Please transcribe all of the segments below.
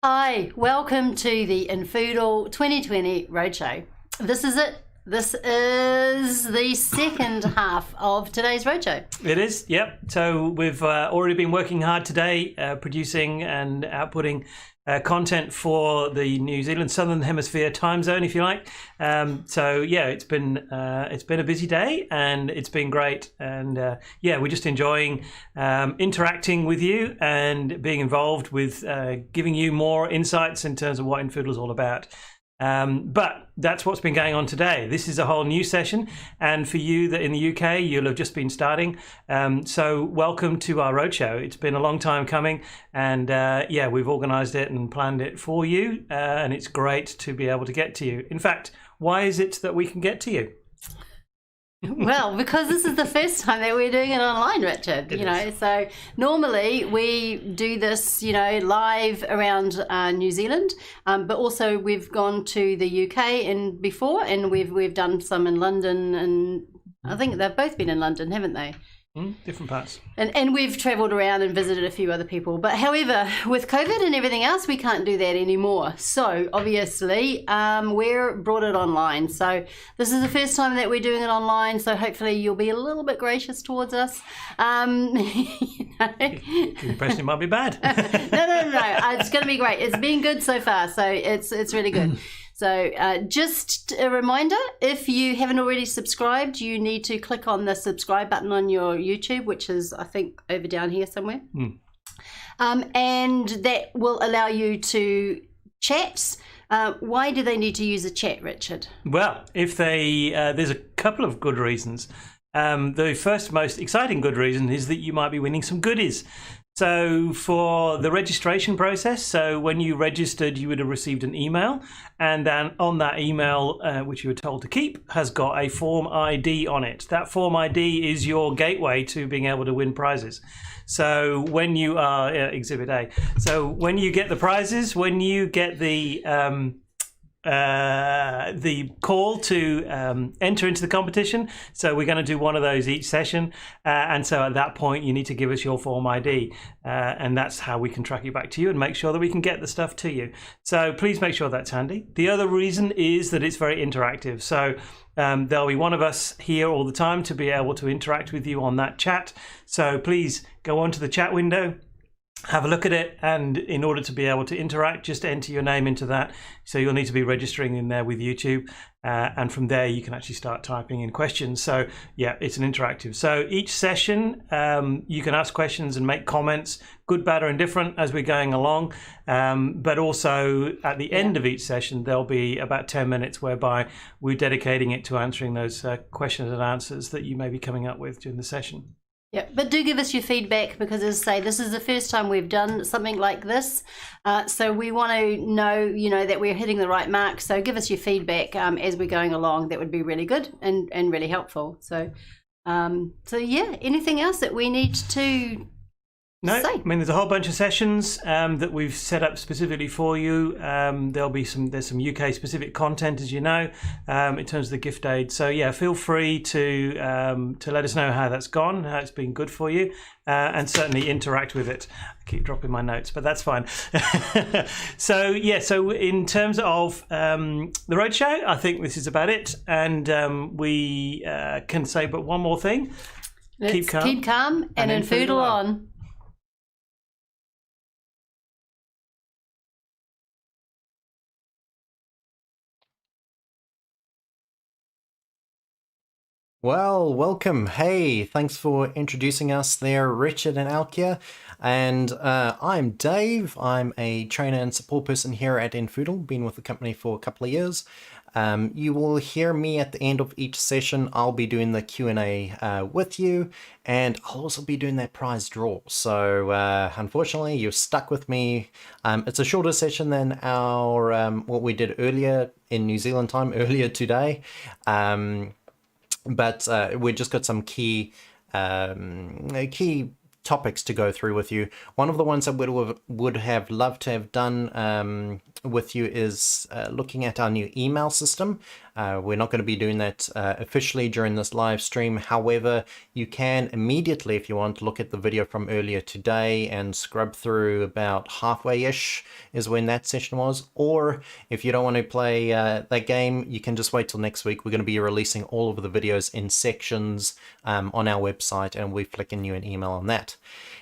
Hi, welcome to the infoodle 2020 Roadshow. This is it. This is the second half of today's Roadshow. It is, yep. So we've already been working hard today, producing and outputting content for the New Zealand Southern Hemisphere time zone, if you like. So yeah, it's been a busy day, and it's been great. And yeah, we're just enjoying interacting with you and being involved with giving you more insights in terms of what infoodle is all about. But that's what's been going on today. This is a whole new session, and for you that in the UK, you'll have just been starting. So welcome to our roadshow. It's been a long time coming, and yeah, we've organised it and planned it for you, and it's great to be able to get to you. In fact, why is it that we can get to you? Well, because this is the first time that we're doing it online, Richard. So normally we do this, live around New Zealand, but also we've gone to the UK and before, and we've done some in London, and I think they've both been in London, haven't they? Different parts. And we've travelled around and visited a few other people. But however, with COVID and everything else, we can't do that anymore. So obviously, we're brought it online. So this is the first time that we're doing it online. So hopefully you'll be a little bit gracious towards us. The impression it might be bad. No. It's going to be great. It's been good so far. So it's really good. So just a reminder, if you haven't already subscribed, you need to click on the subscribe button on your YouTube, which is, I think, over down here somewhere. And that will allow you to chat. Why do they need to use a chat, Richard? Well, if they, there's a couple of good reasons. The first most exciting good reason is that you might be winning some goodies. So for the registration process, so when you registered, you would have received an email, and then on that email, which you were told to keep, has got a form ID on it. That form ID is your gateway to being able to win prizes. So when you are Exhibit A, so when you get the prizes, when you get the call to enter into the competition, so we're going to do one of those each session, and so at that point you need to give us your form ID, and that's how we can track you back to you and make sure that we can get the stuff to you. So please make sure that's handy. The other reason is that it's very interactive, so there'll be one of us here all the time to be able to interact with you on that chat. So please go onto the chat window, have a look at it, and in order to be able to interact, just enter your name into that. So you'll need to be registering in there with YouTube, and from there you can actually start typing in questions. So yeah, it's an interactive. So each session you can ask questions and make comments, good, bad or indifferent, as we're going along, but also at the end of each session there'll be about 10 minutes whereby we're dedicating it to answering those questions and answers that you may be coming up with during the session. Yeah, but do give us your feedback, because as I say, this is the first time we've done something like this. So we want to know, that we're hitting the right mark. So give us your feedback as we're going along. That would be really good and really helpful. So, yeah, anything else that we need to No, say? I mean, there's a whole bunch of sessions that we've set up specifically for you. There's some UK specific content, as you know, in terms of the gift aid. So yeah, feel free to let us know how that's gone, how it's been good for you, and certainly interact with it. I keep dropping my notes, but that's fine. So yeah, so in terms of the roadshow, I think this is about it, and we can say but one more thing: Keep calm, and infoodle on. Well, welcome. Hey, thanks for introducing us there, Richard and Alkia. And I'm Dave. I'm a trainer and support person here at infoodle, been with the company for a couple of years. You will hear me at the end of each session. I'll be doing the Q&A with you, and I'll also be doing that prize draw. So unfortunately, you're stuck with me. It's a shorter session than our what we did earlier in New Zealand time, earlier today. But we just got some key topics to go through with you. One of the ones I would have loved to have done with you is looking at our new email system. We're not going to be doing that officially during this live stream. However, you can immediately, if you want, look at the video from earlier today and scrub through about halfway-ish is when that session was. Or if you don't want to play that game, you can just wait till next week. We're going to be releasing all of the videos in sections on our website, and we're flicking you an email on that.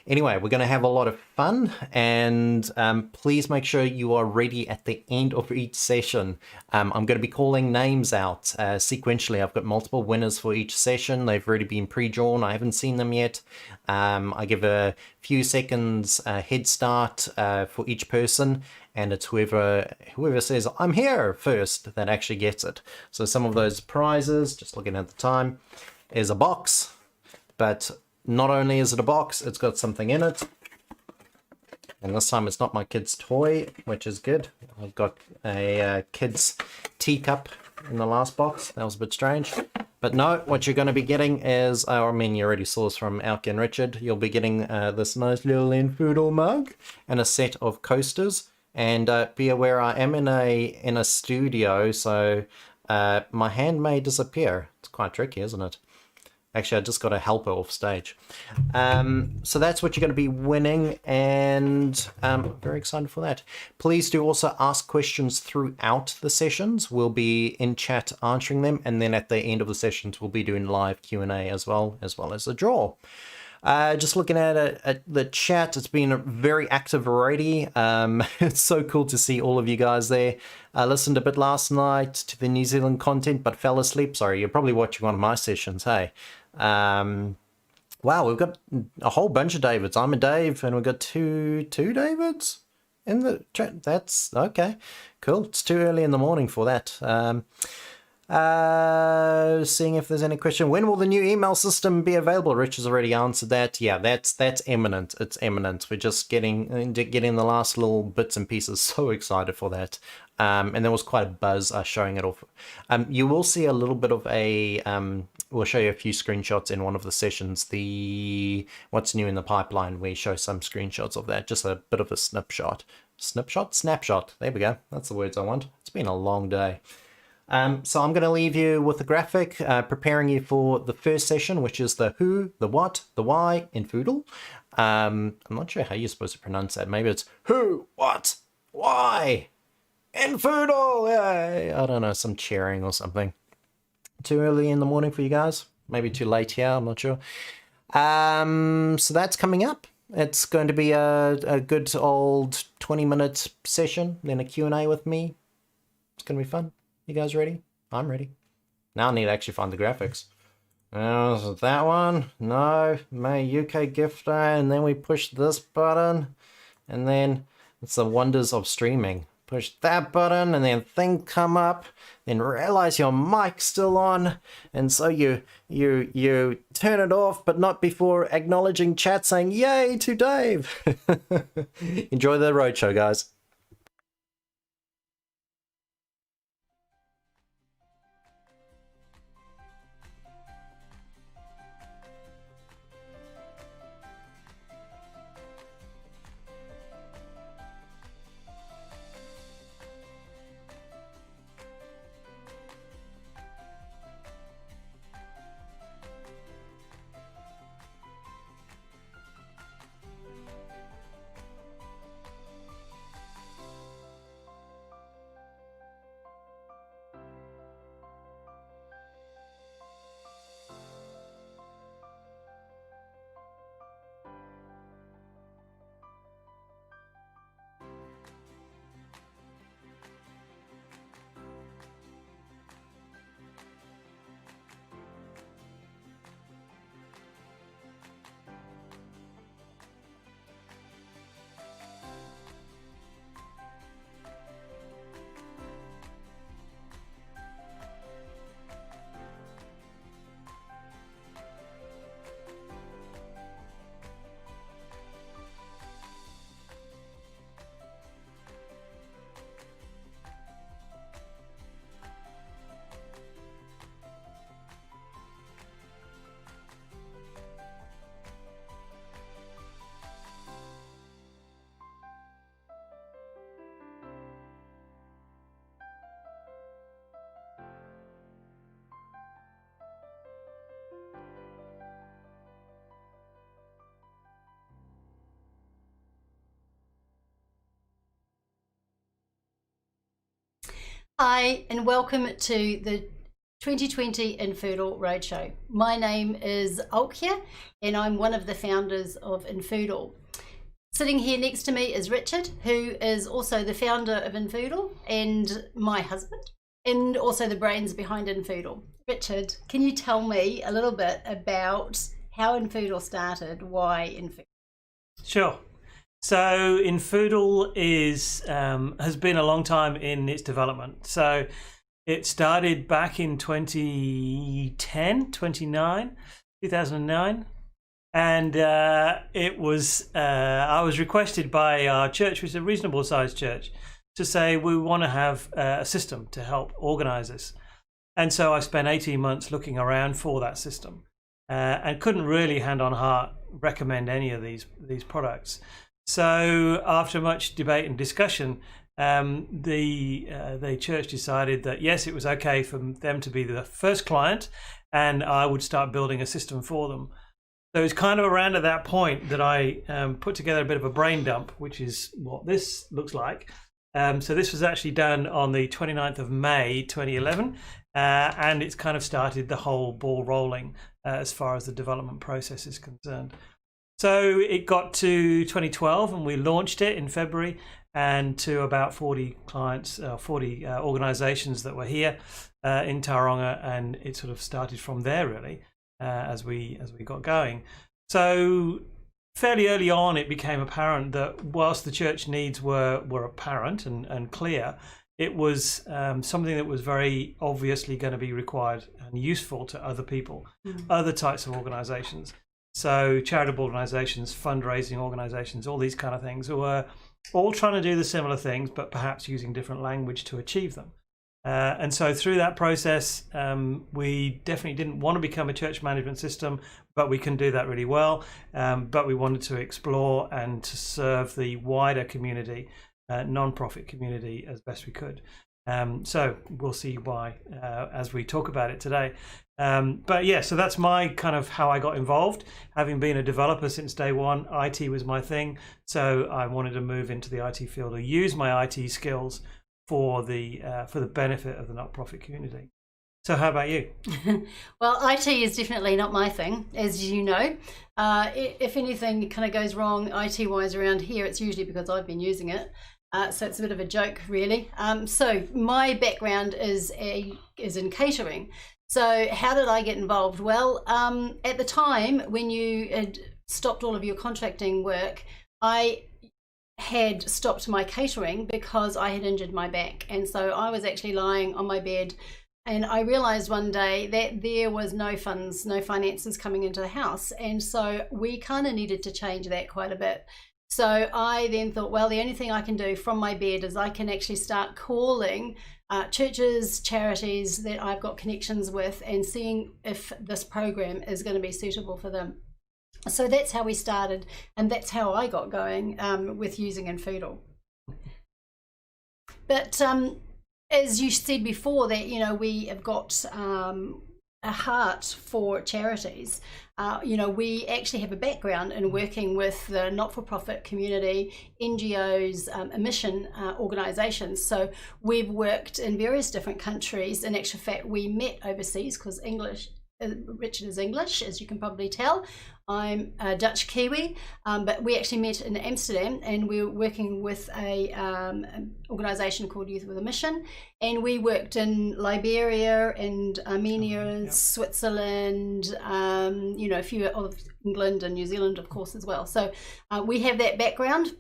Anyway, we're going to have a lot of fun, and please make sure you are ready at the end of each session. I'm going to be calling names out sequentially. I've got multiple winners for each session. They've already been pre-drawn. I haven't seen them yet. I give a few seconds head start for each person, and it's whoever says, I'm here first, that actually gets it. So some of those prizes, just looking at the time, is a box, but not only is it a box, it's got something in it. And this time it's not my kid's toy, which is good. I've got a kid's teacup in the last box. That was a bit strange. But no, what you're going to be getting is, I mean, you already saw this from Alki and Richard. You'll be getting this nice little infoodle mug and a set of coasters. And be aware, I am in a studio, so my hand may disappear. It's quite tricky, isn't it? Actually, I just got a helper off stage. So that's what you're going to be winning, and I'm very excited for that. Please do also ask questions throughout the sessions. We'll be in chat answering them, and then at the end of the sessions, we'll be doing live Q&A as well as a draw. Just looking at the chat, it's been very active already. It's so cool to see all of you guys there. I listened a bit last night to the New Zealand content, but fell asleep. Sorry, you're probably watching one of my sessions, hey? Wow, we've got a whole bunch of Davids. I'm a Dave, and we've got two Davids in the chat. That's okay. Cool. It's too early in the morning for that. Seeing if there's any question. When will the new email system be available? Rich has already answered that. Yeah, that's imminent. It's imminent. We're just getting the last little bits and pieces. So excited for that. And there was quite a buzz showing it off. You will see a little bit of a we'll show you a few screenshots in one of the sessions. The what's new in the pipeline, we show some screenshots of that. Just a bit of a snapshot. There we go. That's the words I want. It's been a long day. So I'm going to leave you with a graphic preparing you for the first session, which is the who, the what, the why in Foodle. I'm not sure how you're supposed to pronounce that. Maybe it's who, what, why in Foodle. Yay. I don't know, some cheering or something. Too early in the morning for you guys? Maybe too late here, I'm not sure. So that's coming up. It's going to be a good old 20-minute session, then a Q&A with me. It's going to be fun. You guys ready? I'm ready. Now I need to actually find the graphics. Is it that one? No. My UK gift day. And then we push this button. And then it's the wonders of streaming. Push that button and then thing come up. Then realize your mic's still on. And so you turn it off, but not before acknowledging chat saying, yay to Dave. Enjoy the roadshow, guys. Hi, and welcome to the 2020 infoodle Roadshow. My name is Alkia, and I'm one of the founders of infoodle. Sitting here next to me is Richard, who is also the founder of infoodle and my husband, and also the brains behind infoodle. Richard, can you tell me a little bit about how infoodle started, why infoodle? Sure. So infoodle has been a long time in its development. So it started back in 2009, and it was I was requested by our church, which is a reasonable sized church, to say we want to have a system to help organize this. And so I spent 18 months looking around for that system, and couldn't really hand on heart recommend any of these products. So after much debate and discussion, the church decided that yes, it was okay for them to be the first client, and I would start building a system for them. So it's kind of around at that point that I put together a bit of a brain dump, which is what this looks like. So this was actually done on the 29th of May 2011, and it's kind of started the whole ball rolling as far as the development process is concerned. So it got to 2012 and we launched it in February, and to about 40 clients, 40 organizations that were here in Tauranga, and it sort of started from there really as we got going. So fairly early on it became apparent that whilst the church needs were apparent and clear, it was something that was very obviously going to be required and useful to other people, other types of organizations. So charitable organizations, fundraising organizations, all these kind of things were all trying to do the similar things, but perhaps using different language to achieve them. And so through that process, we definitely didn't want to become a church management system, but we can do that really well. But we wanted to explore and to serve the wider community, non-profit community, as best we could. So we'll see why as we talk about it today. But yeah, so that's my kind of how I got involved. Having been a developer since day one, IT was my thing. So I wanted to move into the IT field or use my IT skills for the benefit of the not-profit community. So how about you? Well, IT is definitely not my thing, as you know. If anything kind of goes wrong IT-wise around here, it's usually because I've been using it. So it's a bit of a joke, really. So my background is in catering. So how did I get involved? Well, at the time when you had stopped all of your contracting work, I had stopped my catering because I had injured my back. And so I was actually lying on my bed, and I realized one day that there was no funds, no finances coming into the house. And so we kind of needed to change that quite a bit. So I then thought, well, the only thing I can do from my bed is I can actually start calling churches, charities that I've got connections with, and seeing if this program is going to be suitable for them. So that's how we started, and that's how I got going with using infoodle. But as you said before, that we have got a heart for charities. We actually have a background in working with the not-for-profit community, NGOs, mission organisations. So we've worked in various different countries. In actual fact, we met overseas because Richard is English, as you can probably tell. I'm a Dutch Kiwi, but we actually met in Amsterdam, and we were working with a organisation called Youth with a Mission, and we worked in Liberia and Armenia, Switzerland, a few of England and New Zealand, of course, as well. So we have that background.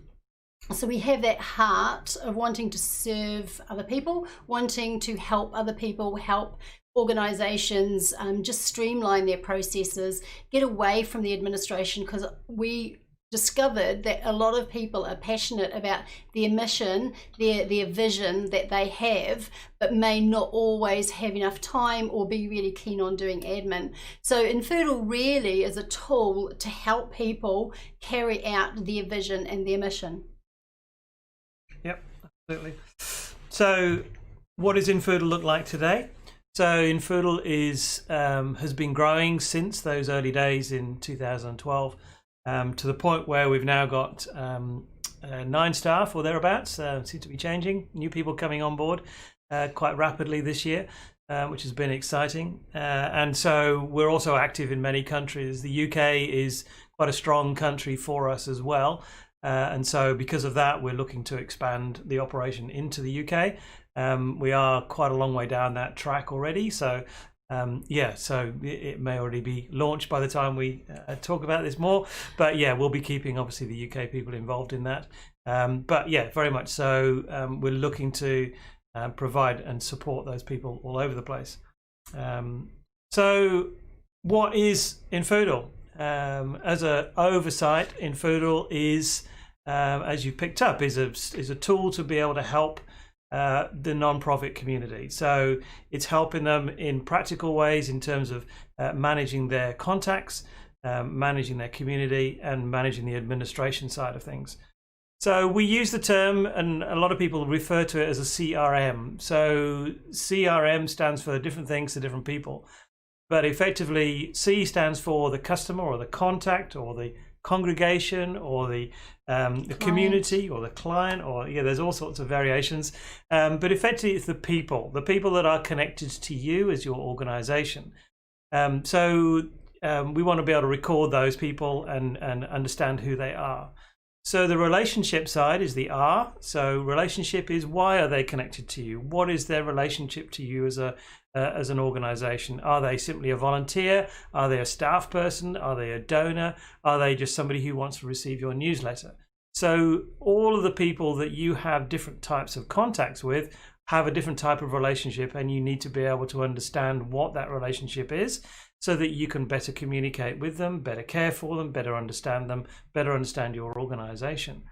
So we have that heart of wanting to serve other people, wanting to help other people, help organizations just streamline their processes, get away from the administration, because we discovered that a lot of people are passionate about their mission, their vision that they have, but may not always have enough time or be really keen on doing admin. So infoodle really is a tool to help people carry out their vision and their mission. Yep, absolutely. So what does infoodle look like today? So infoodle has been growing since those early days in 2012 to the point where we've now got 9 staff or thereabouts. Seem to be changing, new people coming on board. quite rapidly this year, which has been exciting. And so we're also active in many countries. The UK is quite a strong country for us as well. And so because of that, we're looking to expand the operation into the UK. We are quite a long way down that track already. So so it may already be launched by the time we talk about this more. But yeah, we'll be keeping obviously the UK people involved in that. But yeah, very much so. We're looking to provide and support those people all over the place. So what is infoodle? As an oversight, infoodle is, as you picked up, is a tool to be able to help the non-profit community. So it's helping them in practical ways in terms of managing their contacts, managing their community, and managing the administration side of things. So we use the term, and a lot of people refer to it as a CRM. So CRM stands for different things to different people, but effectively C stands for the customer or the contact or the congregation or the community or the client, or there's all sorts of variations. But effectively it's the people that are connected to you as your organization. So we want to be able to record those people and understand who they are. So the relationship side is the R. So relationship is, why are they connected to you? What is their relationship to you as an organization? Are they simply a volunteer? Are they a staff person? Are they a donor? Are they just somebody who wants to receive your newsletter? So all of the people that you have different types of contacts with have a different type of relationship, and you need to be able to understand what that relationship is, so that you can better communicate with them, better care for them, better understand them, better understand your organization.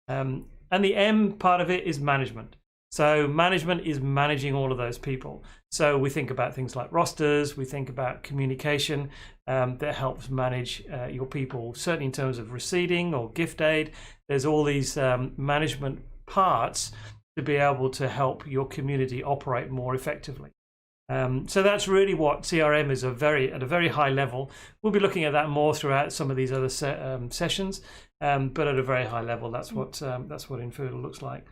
And the M part of it is management. So management is managing all of those people. So we think about things like rosters, we think about communication that helps manage your people, certainly in terms of receiving or gift aid. There's all these management parts to be able to help your community operate more effectively. So that's really what CRM is, at a very high level. We'll be looking at that more throughout some of these other sessions, but at a very high level, that's what infoodle looks like.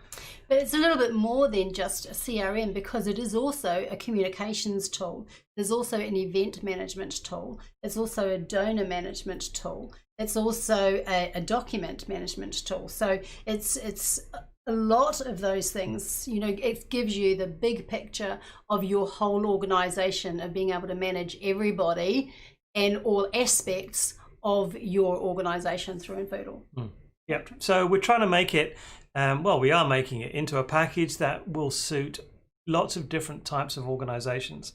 But it's a little bit more than just a CRM, because it is also a communications tool. There's also an event management tool. It's also a donor management tool. It's also a document management tool. So it's a lot of those things. It gives you the big picture of your whole organization, of being able to manage everybody and all aspects of your organization through infoodle. Yep. So we're trying to make it, we are making it into a package that will suit lots of different types of organizations.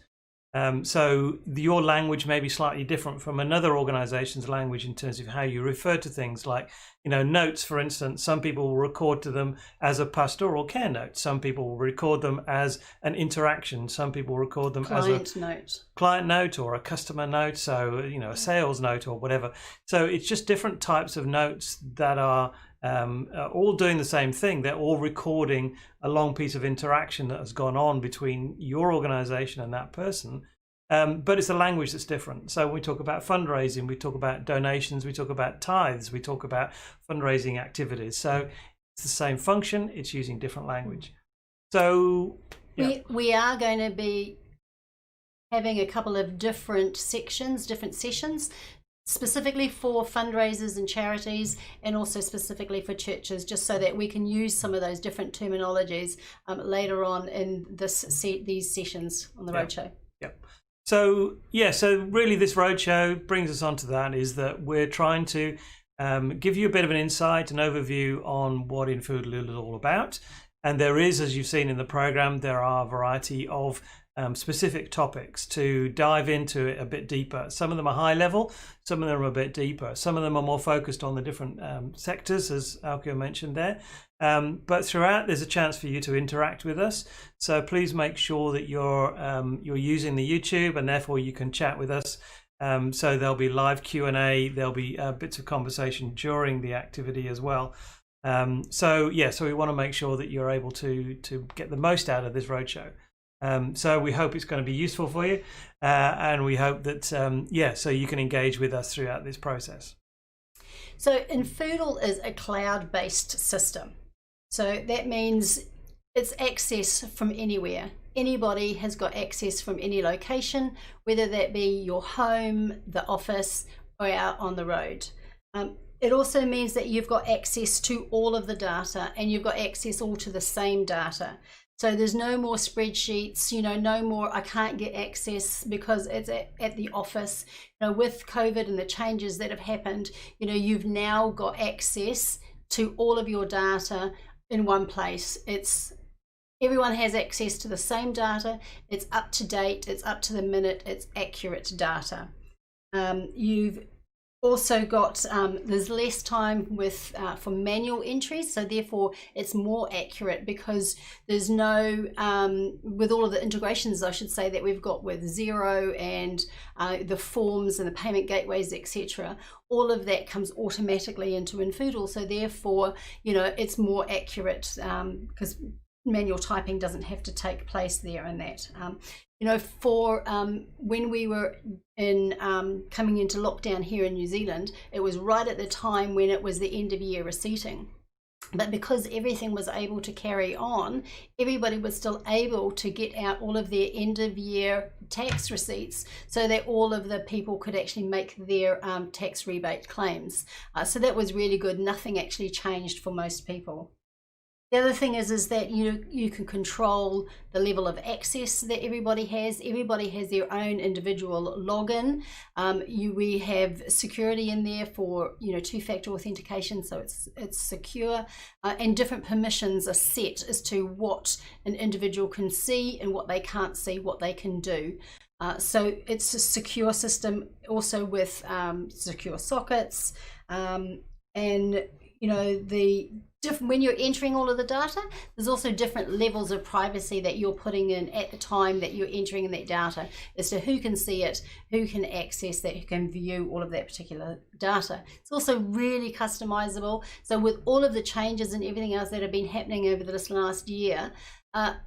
So your language may be slightly different from another organization's language in terms of how you refer to things, like, notes, for instance. Some people will record to them as a pastoral care note. Some people will record them as an interaction. Some people record them as a client note or a customer note. So, a sales note or whatever. So it's just different types of notes that are all doing the same thing. They're all recording a long piece of interaction that has gone on between your organization and that person. But it's a language that's different. So when we talk about fundraising, we talk about donations, we talk about tithes, we talk about fundraising activities. So it's the same function, it's using different language. So we are going to be having a couple of different sessions, specifically for fundraisers and charities, and also specifically for churches, just so that we can use some of those different terminologies later on in these sessions on the Roadshow. Yep. So really this Roadshow brings us onto that, is that we're trying to give you a bit of an insight, an overview on what infoodle is all about. And there is, as you've seen in the program, there are a variety of specific topics to dive into it a bit deeper. Some of them are high level, some of them are a bit deeper. Some of them are more focused on the different sectors, as Alkio mentioned there. But throughout, there's a chance for you to interact with us. So please make sure that you're using the YouTube, and therefore you can chat with us. So there'll be live Q&A, there'll be bits of conversation during the activity as well. So we want to make sure that you're able to get the most out of this Roadshow. So we hope it's going to be useful for you, and we hope that so you can engage with us throughout this process. So infoodle is a cloud-based system. So that means it's access from anywhere. anybody has got access from any location, whether that be your home, the office, or out on the road. It also means that you've got access to all of the data, and you've got access all to the same data. So there's no more spreadsheets, no more I can't get access because it's at the office. With COVID and the changes that have happened, you've now got access to all of your data in one place. Everyone has access to the same data. It's up to date, it's up to the minute, it's accurate data. You've also got there's less time for manual entries, so therefore it's more accurate because there's no with all of the integrations, I should say, that we've got with Xero and the forms and the payment gateways, etc. All of that comes automatically into infoodle, so therefore it's more accurate because manual typing doesn't have to take place there. And that for when we were in coming into lockdown here in New Zealand, it was right at the time when it was the end of year receipting. But because everything was able to carry on, everybody was still able to get out all of their end of year tax receipts so that all of the people could actually make their tax rebate claims. So that was really good. Nothing actually changed for most people. The other thing is that you can control the level of access that everybody has. Everybody has their own individual login. We have security in there for two-factor authentication, so it's secure, and different permissions are set as to what an individual can see and what they can't see, what they can do. So it's a secure system, also with secure sockets, and when you're entering all of the data, there's also different levels of privacy that you're putting in at the time that you're entering in that data as to who can see it, who can access that, who can view all of that particular data. It's also really customizable. So with all of the changes and everything else that have been happening over this last year,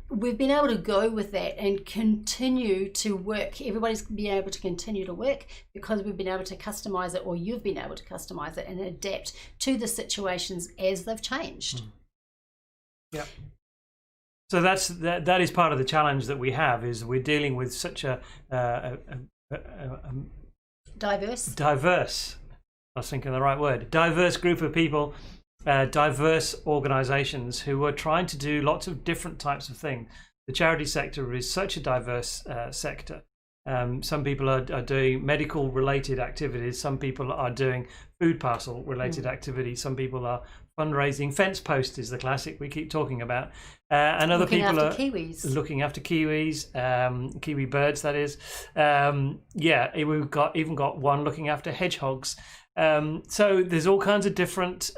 we've been able to go with that and continue to work. Everybody's been able to continue to work because we've been able to customize it, or you've been able to customize it and adapt to the situations as they've changed. Yeah. So that is part of the challenge that we have, is we're dealing with such a diverse, I was thinking the right word, diverse group of people, diverse organizations who are trying to do lots of different types of things. The charity sector is such a diverse sector. Some people are doing medical related activities, some people are doing food parcel related activities, some people are fundraising. Fence post is the classic we keep talking about, and other people are looking after kiwis, kiwi birds, that is. We've even got one looking after hedgehogs. So there's all kinds of different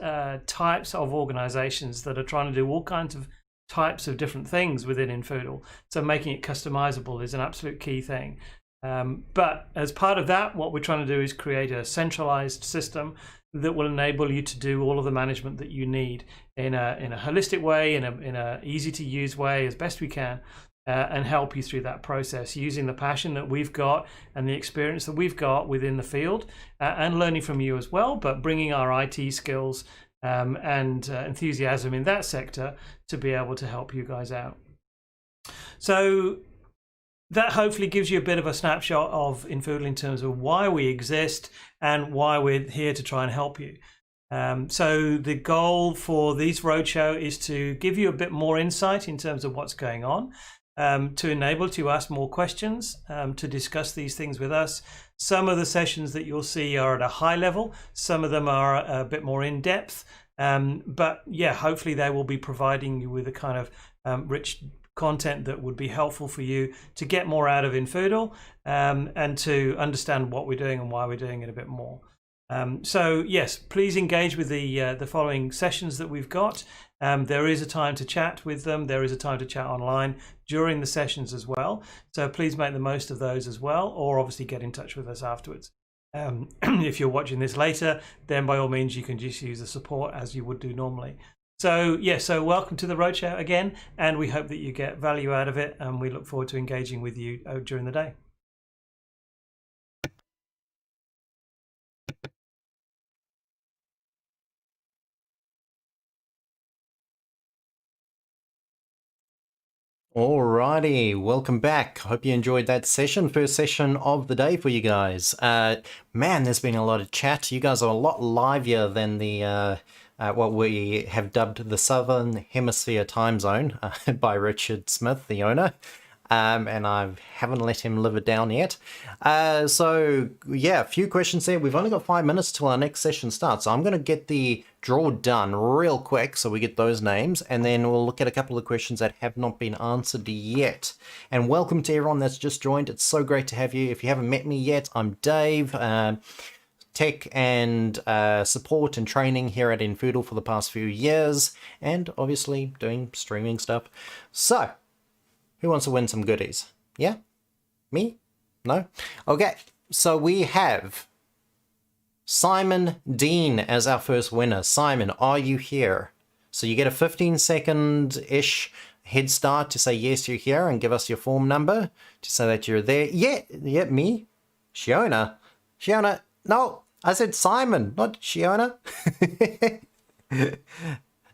types of organizations that are trying to do all kinds of types of different things within infoodle. So making it customizable is an absolute key thing. But as part of that, what we're trying to do is create a centralized system that will enable you to do all of the management that you need in a holistic way, in a easy to use way as best we can. And help you through that process using the passion that we've got and the experience that we've got within the field, and learning from you as well, but bringing our IT skills and enthusiasm in that sector to be able to help you guys out. So that hopefully gives you a bit of a snapshot of infoodle in terms of why we exist and why we're here to try and help you. So the goal for these roadshow is to give you a bit more insight in terms of what's going on, to enable to ask more questions, to discuss these things with us. Some of the sessions that you'll see are at a high level, some of them are a bit more in depth, but yeah, hopefully they will be providing you with a kind of rich content that would be helpful for you to get more out of infoodle, and to understand what we're doing and why we're doing it a bit more. So yes, please engage with the following sessions that we've got. There is a time to chat with them. There is a time to chat online during the sessions as well. So please make the most of those as well, or obviously get in touch with us afterwards. If you're watching this later, then by all means you can just use the support as you would do normally. So yes, so welcome to the Roadshow again, and we hope that you get value out of it, and we look forward to engaging with you during the day. Alrighty, welcome back. Hope you enjoyed that session. First session of the day for you guys. Man, there's been a lot of chat. You guys are a lot livelier than the what we have dubbed the Southern Hemisphere time zone by Richard Smith, the owner. And I haven't let him live it down yet. So yeah, a few questions there. We've only got 5 minutes till our next session starts. So I'm going to get the draw done real quick so we get those names, and then we'll look at a couple of questions that have not been answered yet. And welcome to everyone that's just joined. It's so great to have you. If you haven't met me yet, I'm Dave. Tech and support and training here at infoodle for the past few years, and obviously doing streaming stuff. So who wants to win some goodies? Yeah? Me? No? Okay, so we have Simon Dean as our first winner. Simon, are you here? So you get a 15-second-ish head start to say yes, you're here, and give us your form number to say that you're there. Yeah, me? Shiona? No, I said Simon, not Shiona.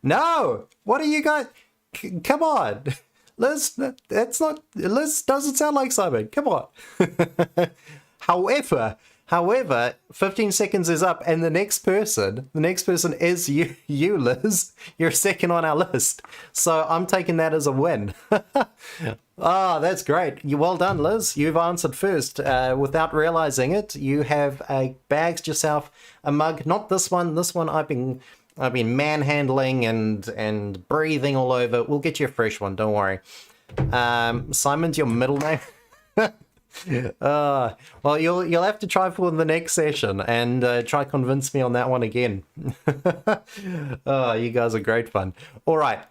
No, what are you guys? Come on. Liz, that's not, Liz doesn't sound like Simon. Come on. However, 15 seconds is up, and the next person is you, Liz. You're second on our list. So I'm taking that as a win. Oh, that's great. Well done, Liz. You've answered first without realizing it. You have bagged yourself a mug. Not this one. This one I've been manhandling and breathing all over. We'll get you a fresh one, don't worry. Simon's your middle name? Well, you'll have to try for the next session and try convince me on that one again. Oh, you guys are great fun. All right,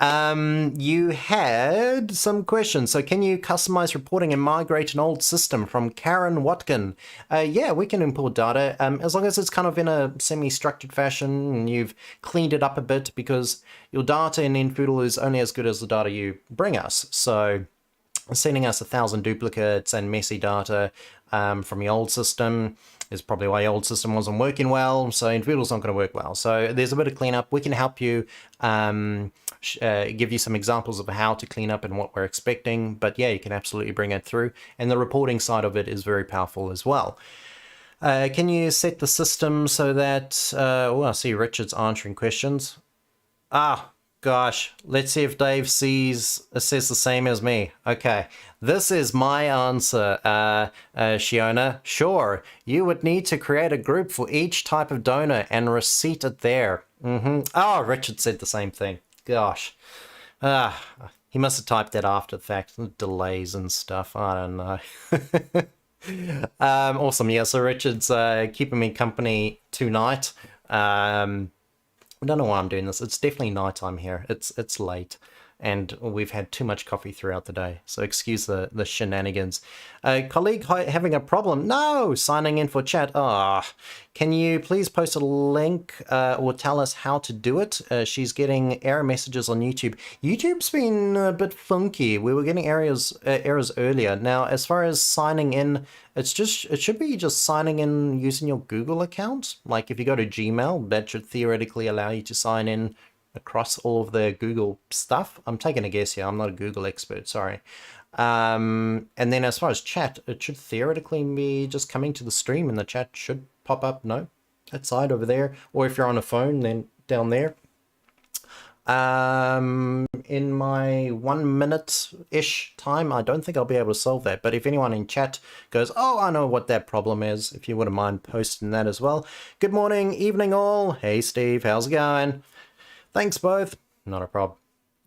you had some questions. So can you customize reporting and migrate an old system from Karen Watkin? Yeah, we can import data as long as it's kind of in a semi-structured fashion and you've cleaned it up a bit, because your data in infoodle is only as good as the data you bring us. So sending us 1,000 duplicates and messy data from your old system is probably why your old system wasn't working well. So infoodle's not going to work well. So there's a bit of cleanup. We can help you, give you some examples of how to clean up and what we're expecting. But yeah, you can absolutely bring it through. And the reporting side of it is very powerful as well. Can you set the system so that, I see Richard's answering questions. Gosh, let's see if Dave says the same as me. Okay, this is my answer, Shiona. Sure, you would need to create a group for each type of donor and receipt it there. Oh, Richard said the same thing. Gosh. He must have typed that after the fact. Delays and stuff. I don't know. Awesome. Yeah, so Richard's keeping me company tonight. I don't know why I'm doing this. It's definitely nighttime here. It's late, and we've had too much coffee throughout the day. So excuse the shenanigans. Colleague having a problem? No, signing in for chat. Can you please post a link or tell us how to do it? She's getting error messages on YouTube. YouTube's been a bit funky. We were getting errors earlier. Now, as far as signing in, it should be just signing in using your Google account. Like if you go to Gmail, that should theoretically allow you to sign in across all of the Google stuff. I'm taking a guess here. I'm not a Google expert, sorry. And then as far as chat, it should theoretically be just coming to the stream and the chat should pop up. No, that side over there. Or if you're on a phone, then down there. In my 1 minute-ish time, I don't think I'll be able to solve that. But if anyone in chat goes, oh, I know what that problem is, if you wouldn't mind posting that as well. Good morning, evening all. Hey, Steve, how's it going? Thanks both. Not a problem.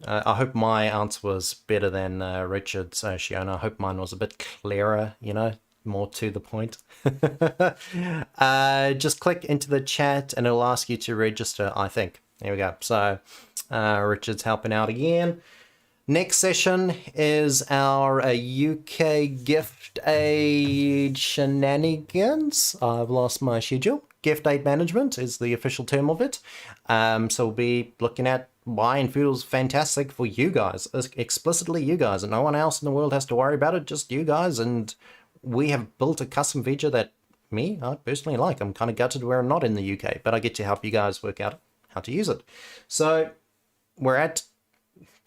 I hope my answer was better than Richard's, Shiona. I hope mine was a bit clearer, more to the point. Just click into the chat and it'll ask you to register, I think. There we go. So Richard's helping out again. Next session is our UK gift aid shenanigans. I've lost my schedule. Gift aid management is the official term of it. So we'll be looking at why infoodle's fantastic for you guys, explicitly you guys, and no one else in the world has to worry about it, just you guys. And we have built a custom feature that I personally like. I'm kind of gutted we're not in the UK, but I get to help you guys work out how to use it. So we're at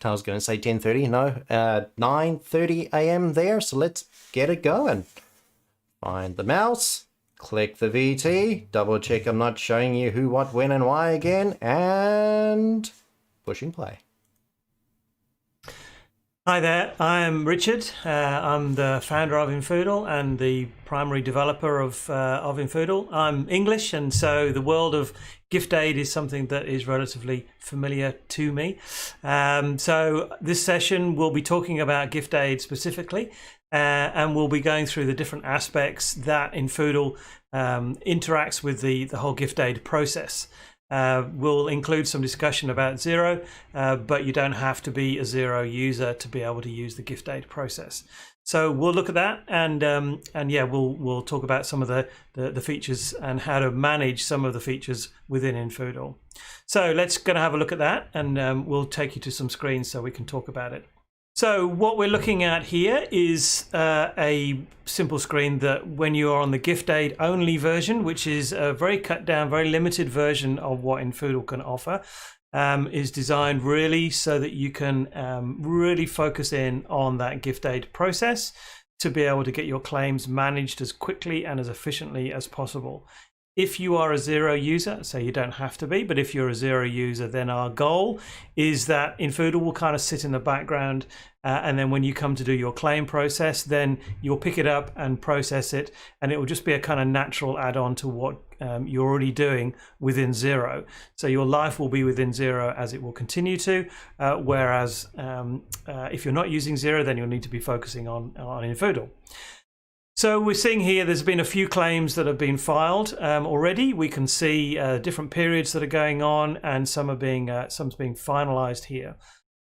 I was going to say 10:30. No, 9:30 a.m. there. So let's get it going. Find the mouse. Click the VT. Double check I'm not showing you who, what, when, and why again. And pushing play. Hi there, I am Richard. I'm the founder of infoodle and the primary developer of infoodle. I'm English, and so the world of gift aid is something that is relatively familiar to me. So this session we'll be talking about gift aid specifically, and we'll be going through the different aspects that infoodle interacts with the whole gift aid process. We'll include some discussion about Xero, but you don't have to be a Xero user to be able to use the gift aid process. So we'll look at that, and yeah, we'll talk about some of the features and how to manage some of the features within infoodle. So let's go and have a look at that, and we'll take you to some screens so we can talk about it. So what we're looking at here is a simple screen that when you are on the gift aid only version, which is a very cut down, very limited version of what infoodle can offer, is designed really so that you can really focus in on that gift aid process to be able to get your claims managed as quickly and as efficiently as possible. If you are a Xero user, so you don't have to be, but if you're a Xero user, then our goal is that infoodle will kind of sit in the background, and then when you come to do your claim process, then you'll pick it up and process it, and it will just be a kind of natural add-on to what you're already doing within Xero. So your life will be within Xero as it will continue to, whereas if you're not using Xero, then you'll need to be focusing on infoodle. So we're seeing here there's been a few claims that have been filed already. We can see different periods that are going on, and some are being finalized here.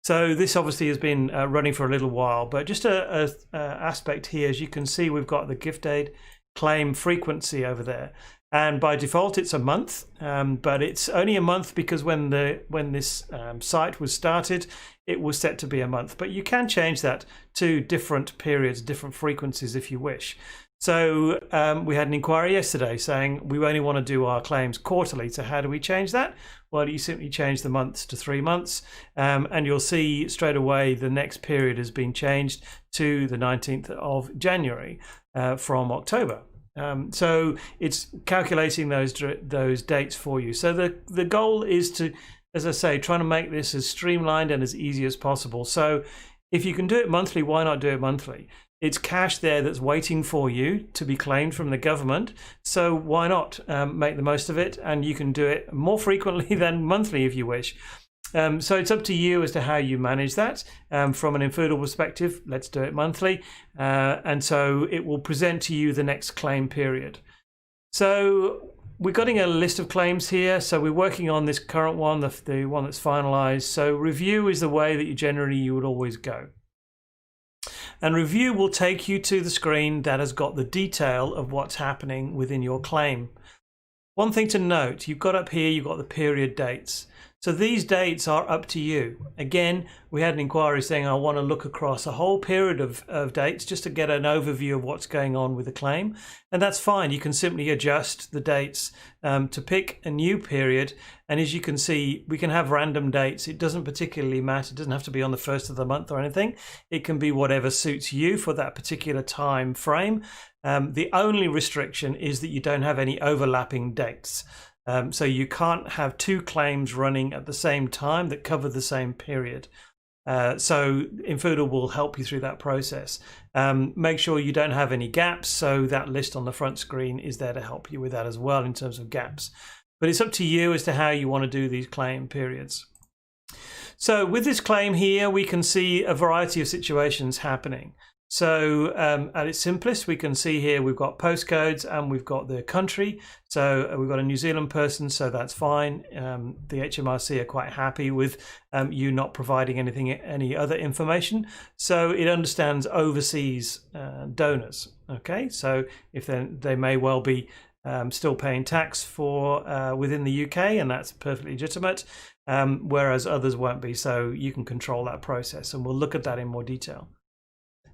So this obviously has been running for a little while, but just a aspect here, as you can see, we've got the gift aid claim frequency over there. And by default, it's a month, but it's only a month because when this site was started, it was set to be a month. But you can change that to different periods, different frequencies if you wish. So we had an inquiry yesterday saying we only want to do our claims quarterly. So how do we change that? Well, you simply change the months to 3 months, and you'll see straight away the next period has been changed to the 19th of January from October. So it's calculating those dates for you. So the goal is to, as I say, trying to make this as streamlined and as easy as possible. So if you can do it monthly, why not do it monthly? It's cash there that's waiting for you to be claimed from the government. So why not make the most of it? And you can do it more frequently than monthly if you wish. So it's up to you as to how you manage that. From an infoodle perspective, let's do it monthly. And so it will present to you the next claim period. So we're getting a list of claims here. So we're working on this current one, the one that's finalized. So review is the way that you would always go. And review will take you to the screen that has got the detail of what's happening within your claim. One thing to note, you've got up here, you've got the period dates. So these dates are up to you. Again, we had an inquiry saying I want to look across a whole period of dates just to get an overview of what's going on with the claim. And that's fine. You can simply adjust the dates to pick a new period. And as you can see, we can have random dates. It doesn't particularly matter. It doesn't have to be on the first of the month or anything. It can be whatever suits you for that particular time frame. The only restriction is that you don't have any overlapping dates. So you can't have two claims running at the same time that cover the same period. So infoodle will help you through that process. Make sure you don't have any gaps, so that list on the front screen is there to help you with that as well in terms of gaps. But it's up to you as to how you want to do these claim periods. So with this claim here, we can see a variety of situations happening. So at its simplest, we can see here we've got postcodes and we've got the country. So we've got a New Zealand person, so that's fine. The HMRC are quite happy with you not providing any other information. So it understands overseas donors. Okay, so if they may well be still paying tax for within the UK, and that's perfectly legitimate, whereas others won't be. So you can control that process, and we'll look at that in more detail.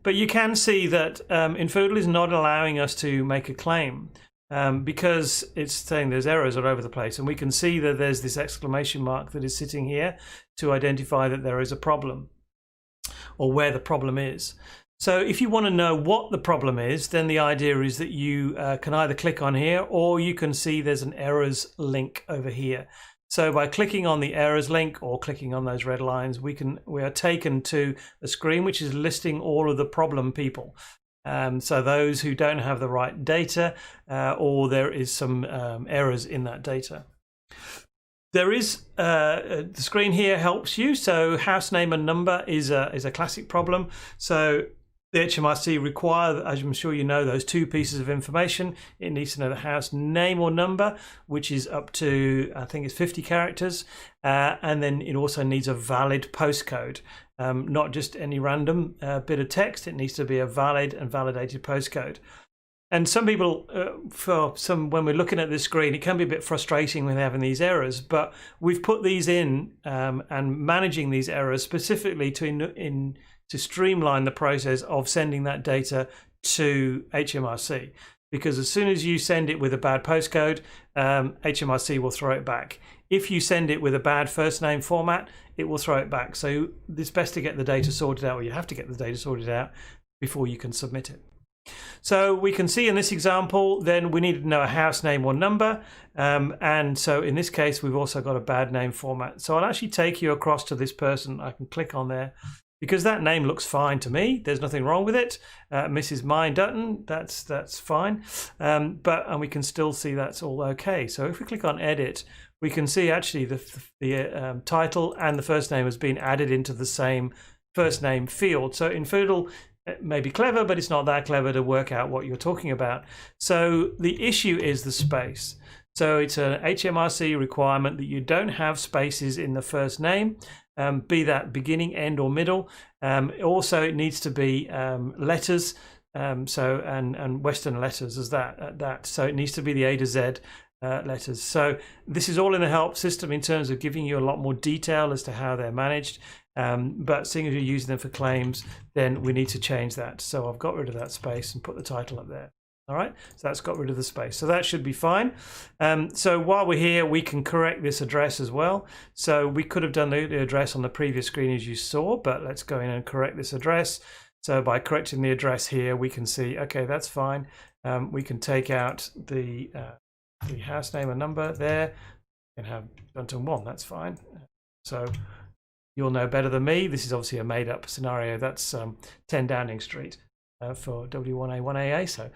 But you can see that infoodle is not allowing us to make a claim. because it's saying there's errors all over the place, and we can see that there's this exclamation mark that is sitting here to identify that there is a problem or where the problem is. So if you want to know what the problem is, then the idea is that you can either click on here, or you can see there's an errors link over here. So by clicking on the errors link or clicking on those red lines, we are taken to a screen which is listing all of the problem people. So those who don't have the right data, or there is some errors in that data. There is the screen here helps you. So house name and number is a classic problem. So the HMRC require, as I'm sure you know, those two pieces of information. It needs to know the house name or number, which is up to, I think it's 50 characters. And then it also needs a valid postcode, not just any random bit of text. It needs to be a valid and validated postcode. And some people, when we're looking at this screen, it can be a bit frustrating with having these errors, but we've put these in and managing these errors specifically to streamline the process of sending that data to HMRC. Because as soon as you send it with a bad postcode, HMRC will throw it back. If you send it with a bad first name format, it will throw it back. So it's best to get the data sorted out, or you have to get the data sorted out before you can submit it. So we can see in this example, then we need to know a house name or number. And so in this case, we've also got a bad name format. So I'll actually take you across to this person. I can click on there because that name looks fine to me. There's nothing wrong with it. Mrs. Mine Dutton, that's fine. And we can still see that's all okay. So if we click on edit, we can see actually the title and the first name has been added into the same first name field. So infoodle, it may be clever, but it's not that clever to work out what you're talking about. So the issue is the space. So it's an HMRC requirement that you don't have spaces in the first name, be that beginning, end, or middle. Also, it needs to be letters, and Western letters as that. So it needs to be the A to Z letters. So this is all in the help system in terms of giving you a lot more detail as to how they're managed. But seeing as you're using them for claims, then we need to change that. So I've got rid of that space and put the title up there. All right, so that's got rid of the space. So that should be fine. So while we're here, we can correct this address as well. So we could have done the address on the previous screen as you saw, but let's go in and correct this address. So by correcting the address here, we can see, okay, that's fine. We can take out the house name and number there. We can have Dunton 1, that's fine. So you'll know better than me. This is obviously a made-up scenario. That's 10 Downing Street for W1A1AA. So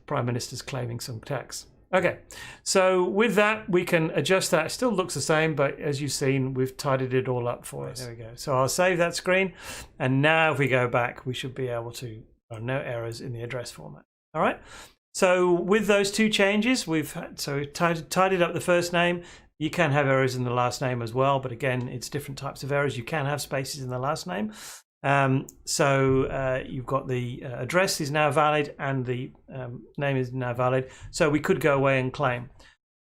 Prime Minister's claiming some tax. Okay, so with that, we can adjust that. It still looks the same, but as you've seen, we've tidied it all up for us. There we go. So I'll save that screen. And now if we go back, we should be able to, no errors in the address format. All right. So with those two changes, we've tidied up the first name. You can have errors in the last name as well, but again, it's different types of errors. You can have spaces in the last name. You've got the address is now valid and the name is now valid. So we could go away and claim.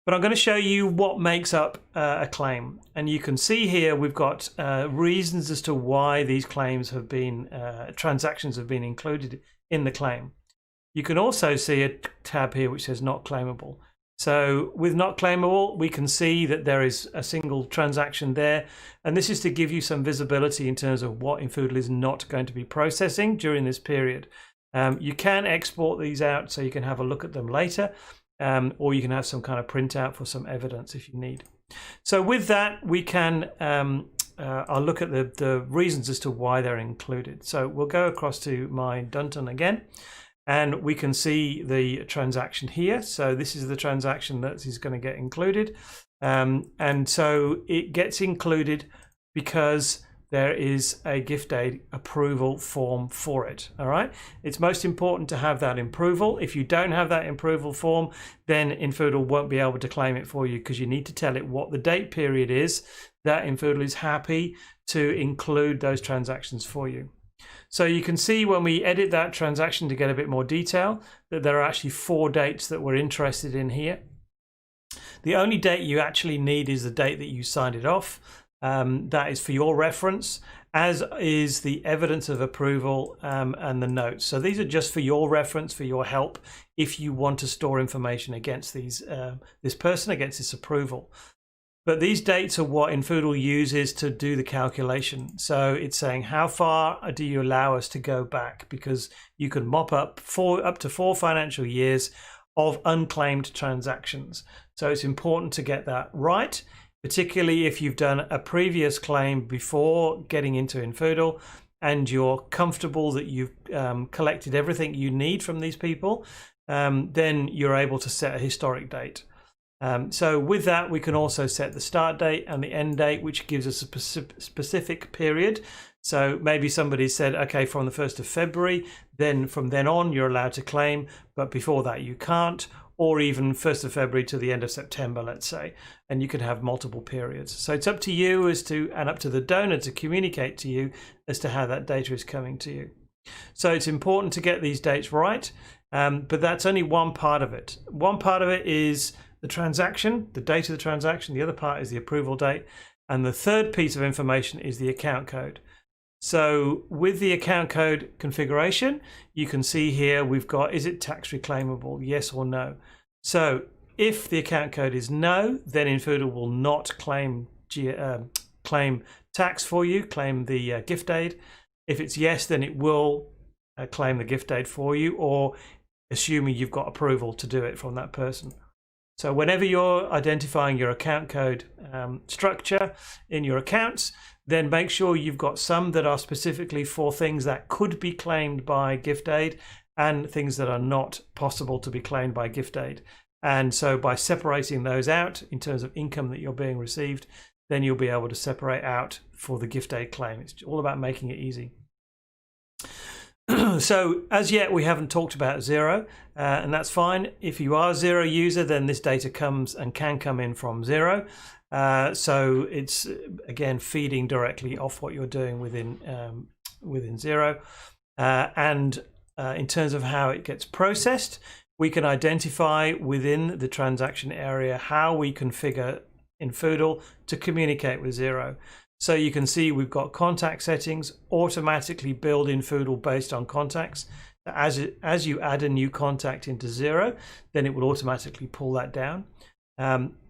But I'm going to show you what makes up a claim. And you can see here we've got reasons as to why these claims have been, transactions have been included in the claim. You can also see a tab here which says not claimable. So with not claimable, we can see that there is a single transaction there. And this is to give you some visibility in terms of what infoodle is not going to be processing during this period. You can export these out so you can have a look at them later, or you can have some kind of printout for some evidence if you need. So with that, we can, I'll look at the reasons as to why they're included. So we'll go across to my Dunton again. And we can see the transaction here. So this is the transaction that is going to get included. And so it gets included because there is a gift aid approval form for it. All right. It's most important to have that approval. If you don't have that approval form, then infoodle won't be able to claim it for you because you need to tell it what the date period is that infoodle is happy to include those transactions for you. So you can see when we edit that transaction to get a bit more detail that there are actually 4 dates that we're interested in here. The only date you actually need is the date that you signed it off. That is for your reference. as is the evidence of approval and the notes. So these are just for your reference, for your help, if you want to store information against this person, against this approval. But these dates are what infoodle uses to do the calculation. So it's saying, how far do you allow us to go back? Because you can mop up up to 4 financial years of unclaimed transactions. So it's important to get that right, particularly if you've done a previous claim before getting into infoodle and you're comfortable that you've collected everything you need from these people, then you're able to set a historic date. So with that, we can also set the start date and the end date, which gives us a specific period. So maybe somebody said, okay, from the 1st of February, then from then on, you're allowed to claim, but before that you can't, or even 1st of February to the end of September, let's say, and you can have multiple periods. So it's up to you and up to the donor to communicate to you as to how that data is coming to you. So it's important to get these dates right, but that's only one part of it. One part of it is the transaction, the date of the transaction. The other part is the approval date. And the third piece of information is the account code. So with the account code configuration, you can see here we've got, is it tax reclaimable, yes or no? So if the account code is no, then infoodle will not claim tax for you, claim the gift aid. If it's yes, then it will claim the gift aid for you, or assuming you've got approval to do it from that person. So whenever you're identifying your account code structure in your accounts, then make sure you've got some that are specifically for things that could be claimed by gift aid and things that are not possible to be claimed by gift aid. And so by separating those out in terms of income that you're being received, then you'll be able to separate out for the gift aid claim. It's all about making it easy. So as yet we haven't talked about Xero, and that's fine. If you are a Xero user, then this data comes and can come in from Xero. So it's again feeding directly off what you're doing within Xero. And in terms of how it gets processed, we can identify within the transaction area how we configure infoodle to communicate with Xero. So you can see we've got contact settings, automatically build infoodle based on contacts. As you add a new contact into Xero, then it will automatically pull that down.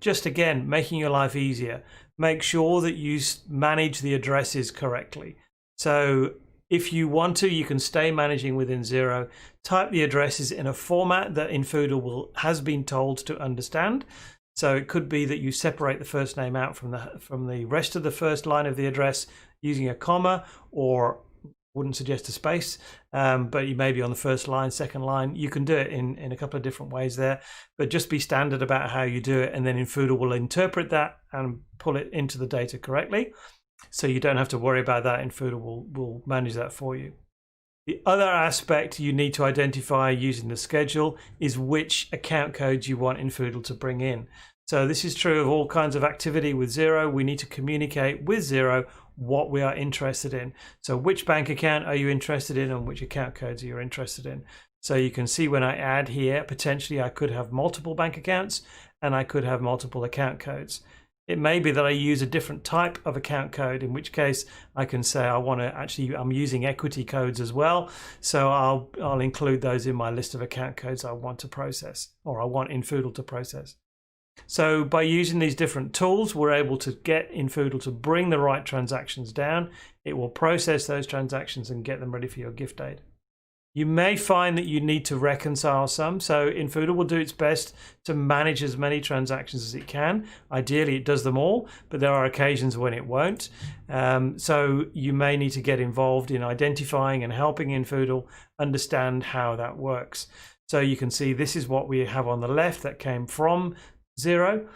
Just again, making your life easier. Make sure that you manage the addresses correctly. So if you want to, you can stay managing within Xero. Type the addresses in a format that infoodle has been told to understand. So it could be that you separate the first name out from the rest of the first line of the address using a comma, or wouldn't suggest a space, but you may be on the first line, second line. You can do it in a couple of different ways there, but just be standard about how you do it, and then infoodle will interpret that and pull it into the data correctly. So you don't have to worry about that. infoodle will manage that for you. The other aspect you need to identify using the schedule is which account codes you want infoodle to bring in. So this is true of all kinds of activity with Xero. We need to communicate with Xero what we are interested in. So which bank account are you interested in, and which account codes are you interested in? So you can see when I add here, potentially I could have multiple bank accounts and I could have multiple account codes. It may be that I use a different type of account code, in which case I can say I'm using equity codes as well. So I'll include those in my list of account codes I want to process, or I want infoodle to process. So by using these different tools, we're able to get infoodle to bring the right transactions down. It will process those transactions and get them ready for your gift aid. You may find that you need to reconcile some, so infoodle will do its best to manage as many transactions as it can. Ideally it does them all, but there are occasions when it won't. So you may need to get involved in identifying and helping infoodle understand how that works. So you can see this is what we have on the left that came from Xero.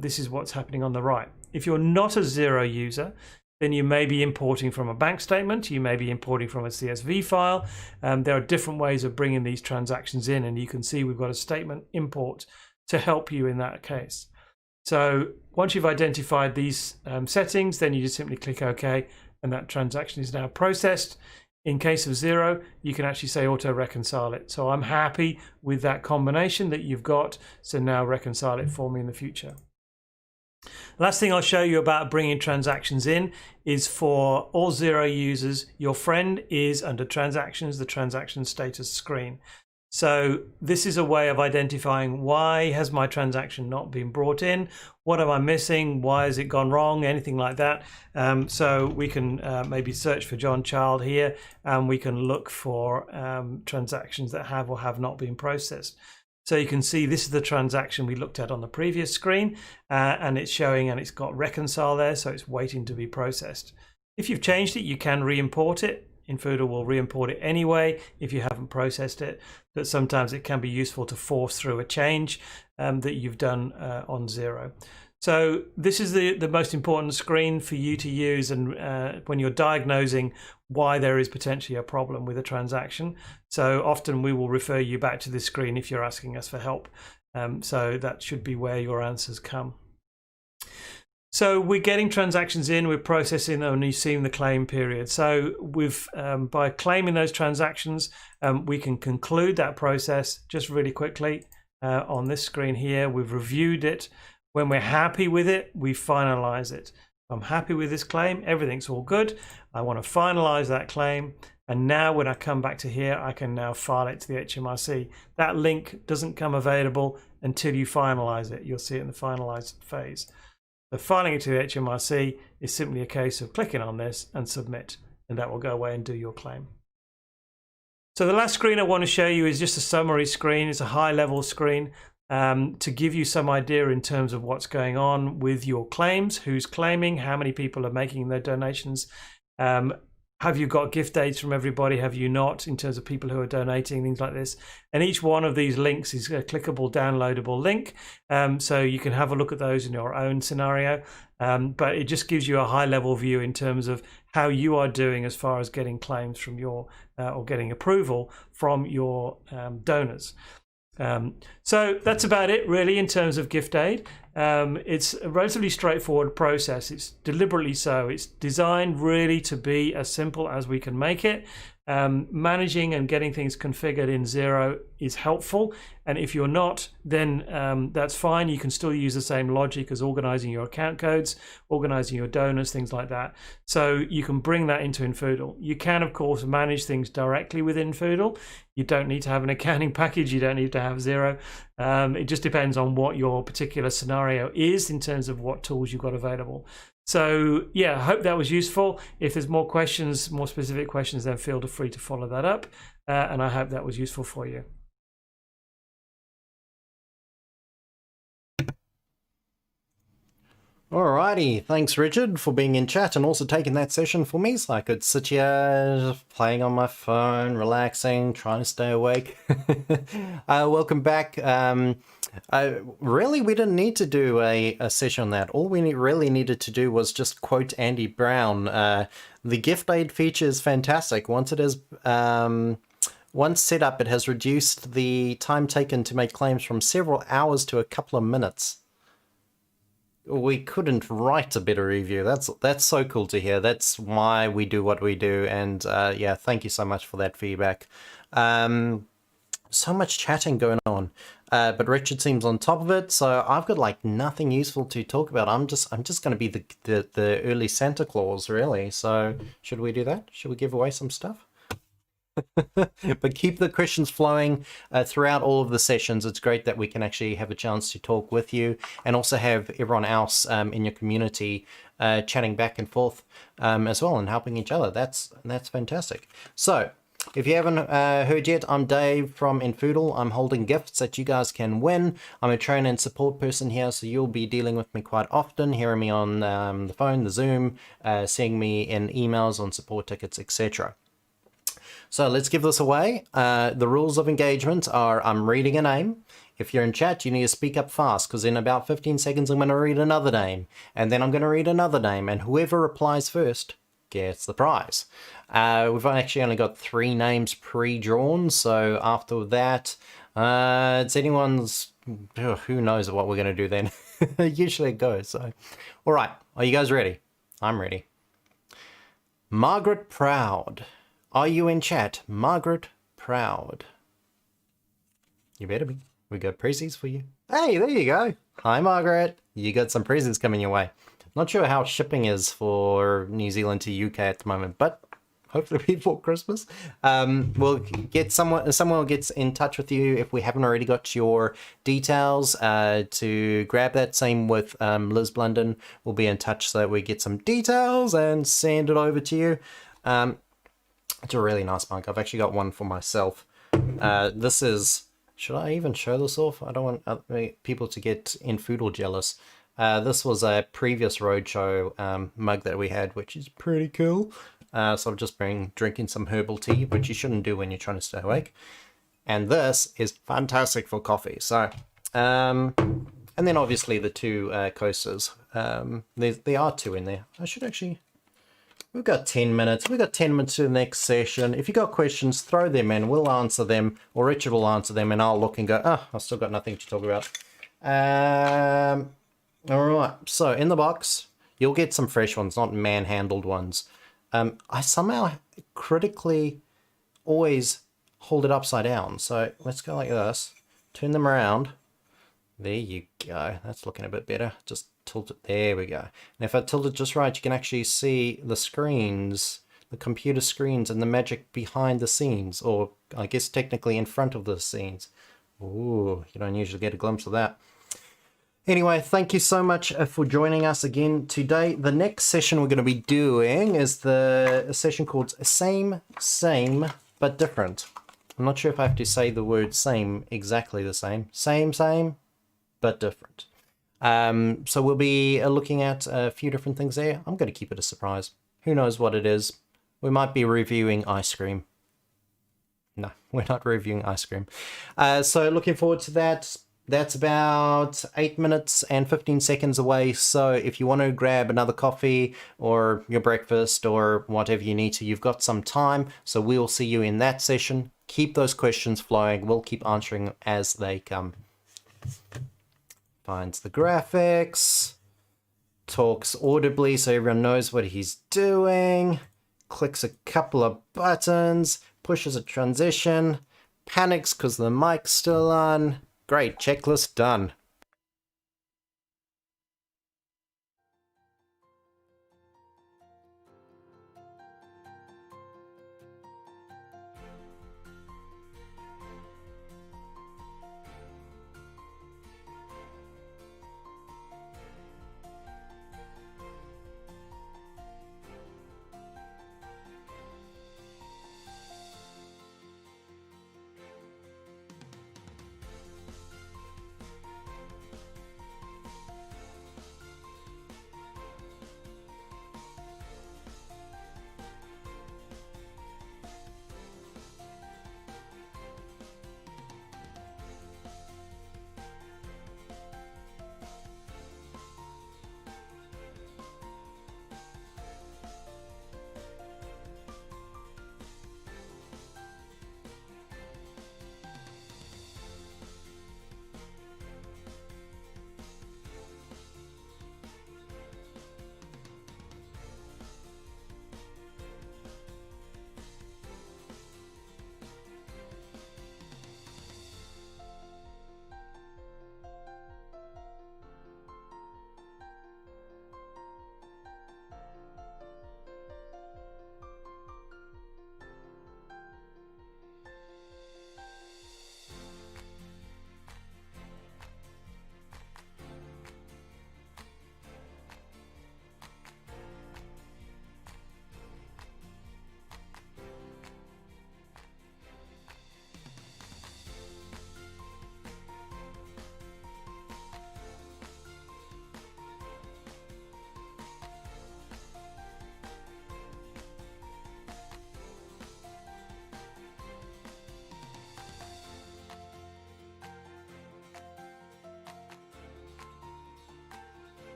This is what's happening on the right. If you're not a Xero user, then you may be importing from a bank statement, you may be importing from a CSV file. There are different ways of bringing these transactions in, and you can see we've got a statement import to help you in that case. So once you've identified these settings, then you just simply click OK, and that transaction is now processed. In case of Xero, you can actually say auto reconcile it. So I'm happy with that combination that you've got, so now reconcile it for me in the future. Last thing I'll show you about bringing transactions in is for all Xero users, your friend is under transactions, the transaction status screen. So this is a way of identifying why has my transaction not been brought in, what am I missing, why has it gone wrong, anything like that. So we can maybe search for John Child here, and we can look for transactions that have or have not been processed. So you can see this is the transaction we looked at on the previous screen, and it's showing, and it's got reconcile there, so it's waiting to be processed. If you've changed it, you can re-import it. infoodle will re-import it anyway if you haven't processed it, but sometimes it can be useful to force through a change that you've done on Xero. So this is the most important screen for you to use, and when you're diagnosing why there is potentially a problem with a transaction. So often we will refer you back to this screen if you're asking us for help. So that should be where your answers come. So we're getting transactions in, we're processing them, and you've seen the claim period. So we've by claiming those transactions, we can conclude that process just really quickly on this screen here. We've reviewed it. When we're happy with it, we finalize it. I'm happy with this claim, everything's all good. I want to finalize that claim. And now when I come back to here, I can now file it to the HMRC. That link doesn't come available until you finalize it. You'll see it in the finalized phase. The filing it to the HMRC is simply a case of clicking on this and submit, and that will go away and do your claim. So the last screen I want to show you is just a summary screen. It's a high-level screen to give you some idea in terms of what's going on with your claims, who's claiming, how many people are making their donations. Have you got gift aids from everybody? Have you not, in terms of people who are donating, things like this? And each one of these links is a clickable, downloadable link. So you can have a look at those in your own scenario. But it just gives you a high level view in terms of how you are doing as far as getting claims from your, or getting approval from your donors. So that's about it really in terms of gift aid. It's a relatively straightforward process. It's deliberately so. It's designed really to be as simple as we can make it. Managing and getting things configured in Xero is helpful, and if you're not, then that's fine. You can still use the same logic as organizing your account codes, organizing your donors, things like that. So you can bring that into infoodle. You can of course manage things directly with infoodle. You don't need to have an accounting package, you don't need to have Xero. It just depends on what your particular scenario is in terms of what tools you've got available. So yeah, I hope that was useful. If there's more questions, more specific questions, then feel free to follow that up. And I hope that was useful for you. Alrighty, thanks Richard for being in chat and also taking that session for me so I could sit here playing on my phone, relaxing, trying to stay awake. Welcome back. Really, we didn't need to do a session on that. All we really needed to do was just quote Andy Brown. The gift aid feature is fantastic. Once it is once set up, it has reduced the time taken to make claims from several hours to a couple of minutes. We couldn't write a better review. That's so cool to hear. That's why we do what we do. And yeah, thank you so much for that feedback. So much chatting going on, but Richard seems on top of it. So I've got like nothing useful to talk about. I'm just going to be the early Santa Claus, really. So should we do that? Should we give away some stuff? But keep the questions flowing throughout all of the sessions. It's great that we can actually have a chance to talk with you and also have everyone else in your community chatting back and forth as well and helping each other. That's fantastic. So if you haven't heard yet, I'm Dave from infoodle. I'm holding gifts that you guys can win. I'm a trainer and support person here, so you'll be dealing with me quite often, hearing me on the phone, the Zoom, seeing me in emails on support tickets, etc. So let's give this away. The rules of engagement are I'm reading a name. If you're in chat, you need to speak up fast because in about 15 seconds I'm going to read another name. And then I'm going to read another name. And whoever replies first gets the prize. We've actually only got 3 names pre-drawn. So after that, it's anyone's... who knows what we're going to do then. Usually it goes. So, all right. Are you guys ready? I'm ready. Margaret Proud. Are you in chat? Margaret Proud. You better be. We got prezzies for you. Hey, there you go. Hi, Margaret. you got some presents coming your way. Not sure how shipping is for New Zealand to UK at the moment, but hopefully before Christmas. We'll get someone will get in touch with you if we haven't already got your details to grab that. Same with Liz Blunden. We'll be in touch so that we get some details and send it over to you. It's a really nice mug. I've actually got one for myself. This is... Should I even show this off? I don't want people to get infoodle jealous. This was a previous Roadshow mug that we had, which is pretty cool. So I've just been drinking some herbal tea, which you shouldn't do when you're trying to stay awake. And this is fantastic for coffee. So, and then obviously the two coasters. There are two in there. I should actually... We've got 10 minutes. We've got 10 minutes to the next session. If you've got questions, throw them in. We'll answer them, or Richard will answer them, and I'll look and go, oh, I've still got nothing to talk about. All right. So in the box, you'll get some fresh ones, not manhandled ones. I somehow critically always hold it upside down. So let's go like this. Turn them around. There you go. That's looking a bit better. Just tilt it. There we go. And if I tilt it just right, you can actually see the screens, the computer screens, and the magic behind the scenes, or I guess technically in front of the scenes. Ooh, you don't usually get a glimpse of that. Anyway, thank you so much for joining us again today. The next session we're going to be doing is a session called Same, but Different. I'm not sure if I have to say the word same exactly the same. Same, but different. So we'll be looking at a few different things there. I'm going to keep it a surprise. Who knows what it is? We might be reviewing ice cream. No, we're not reviewing ice cream. So looking forward to that. That's about 8 minutes and 15 seconds away. So if you want to grab another coffee or your breakfast or whatever you need to, you've got some time. So we'll see you in that session. Keep those questions flowing. We'll keep answering as they come. Finds the graphics. Talks audibly so everyone knows what he's doing. Clicks a couple of buttons. Pushes a transition. Panics because the mic's still on. Great, checklist done.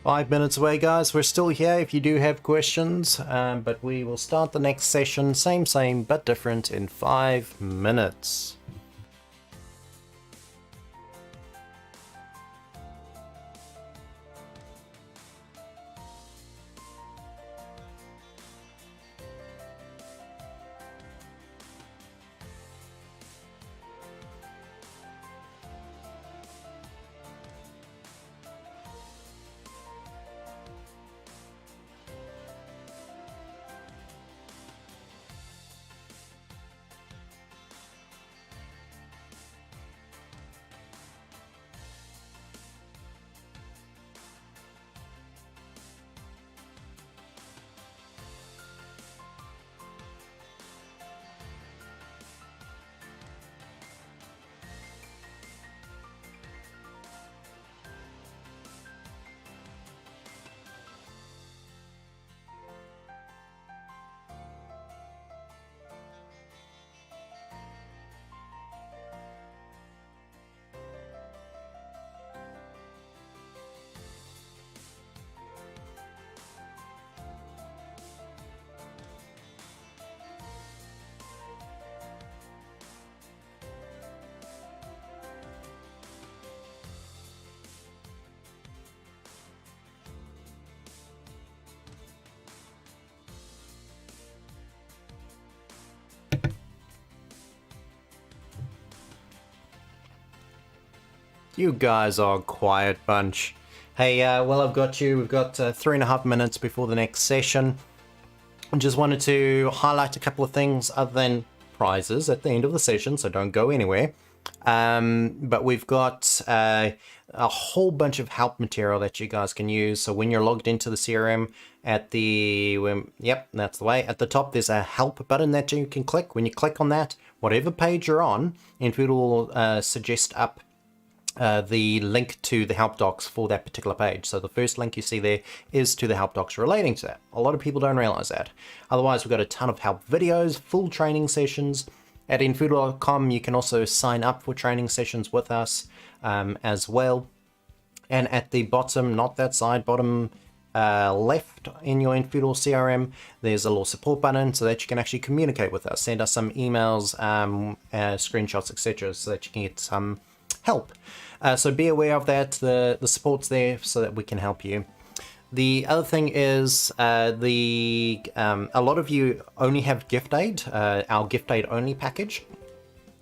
5 minutes away, guys. We're still here if you do have questions, but we will start the next session, same, but different, in 5 minutes. You guys are a quiet bunch. Hey, well, I've got you. We've got 3.5 minutes before the next session. I just wanted to highlight a couple of things other than prizes at the end of the session, so don't go anywhere. But we've got a whole bunch of help material that you guys can use. So when you're logged into the CRM at the, yep, that's the way. At the top, there's a help button that you can click. When you click on that, whatever page you're on, infoodle will suggest up the link to the help docs for that particular page. So the first link you see there is to the help docs relating to that. A lot of people don't realize that. Otherwise, we've got a ton of help videos, full training sessions. At infoodle.com, you can also sign up for training sessions with us as well. And at the bottom, not that side, bottom left in your infoodle CRM, there's a little support button so that you can actually communicate with us. Send us some emails, screenshots, etc. so that you can get some help. So be aware of that. The support's there so that we can help you. The other thing is a lot of you only have gift aid, our gift aid only package,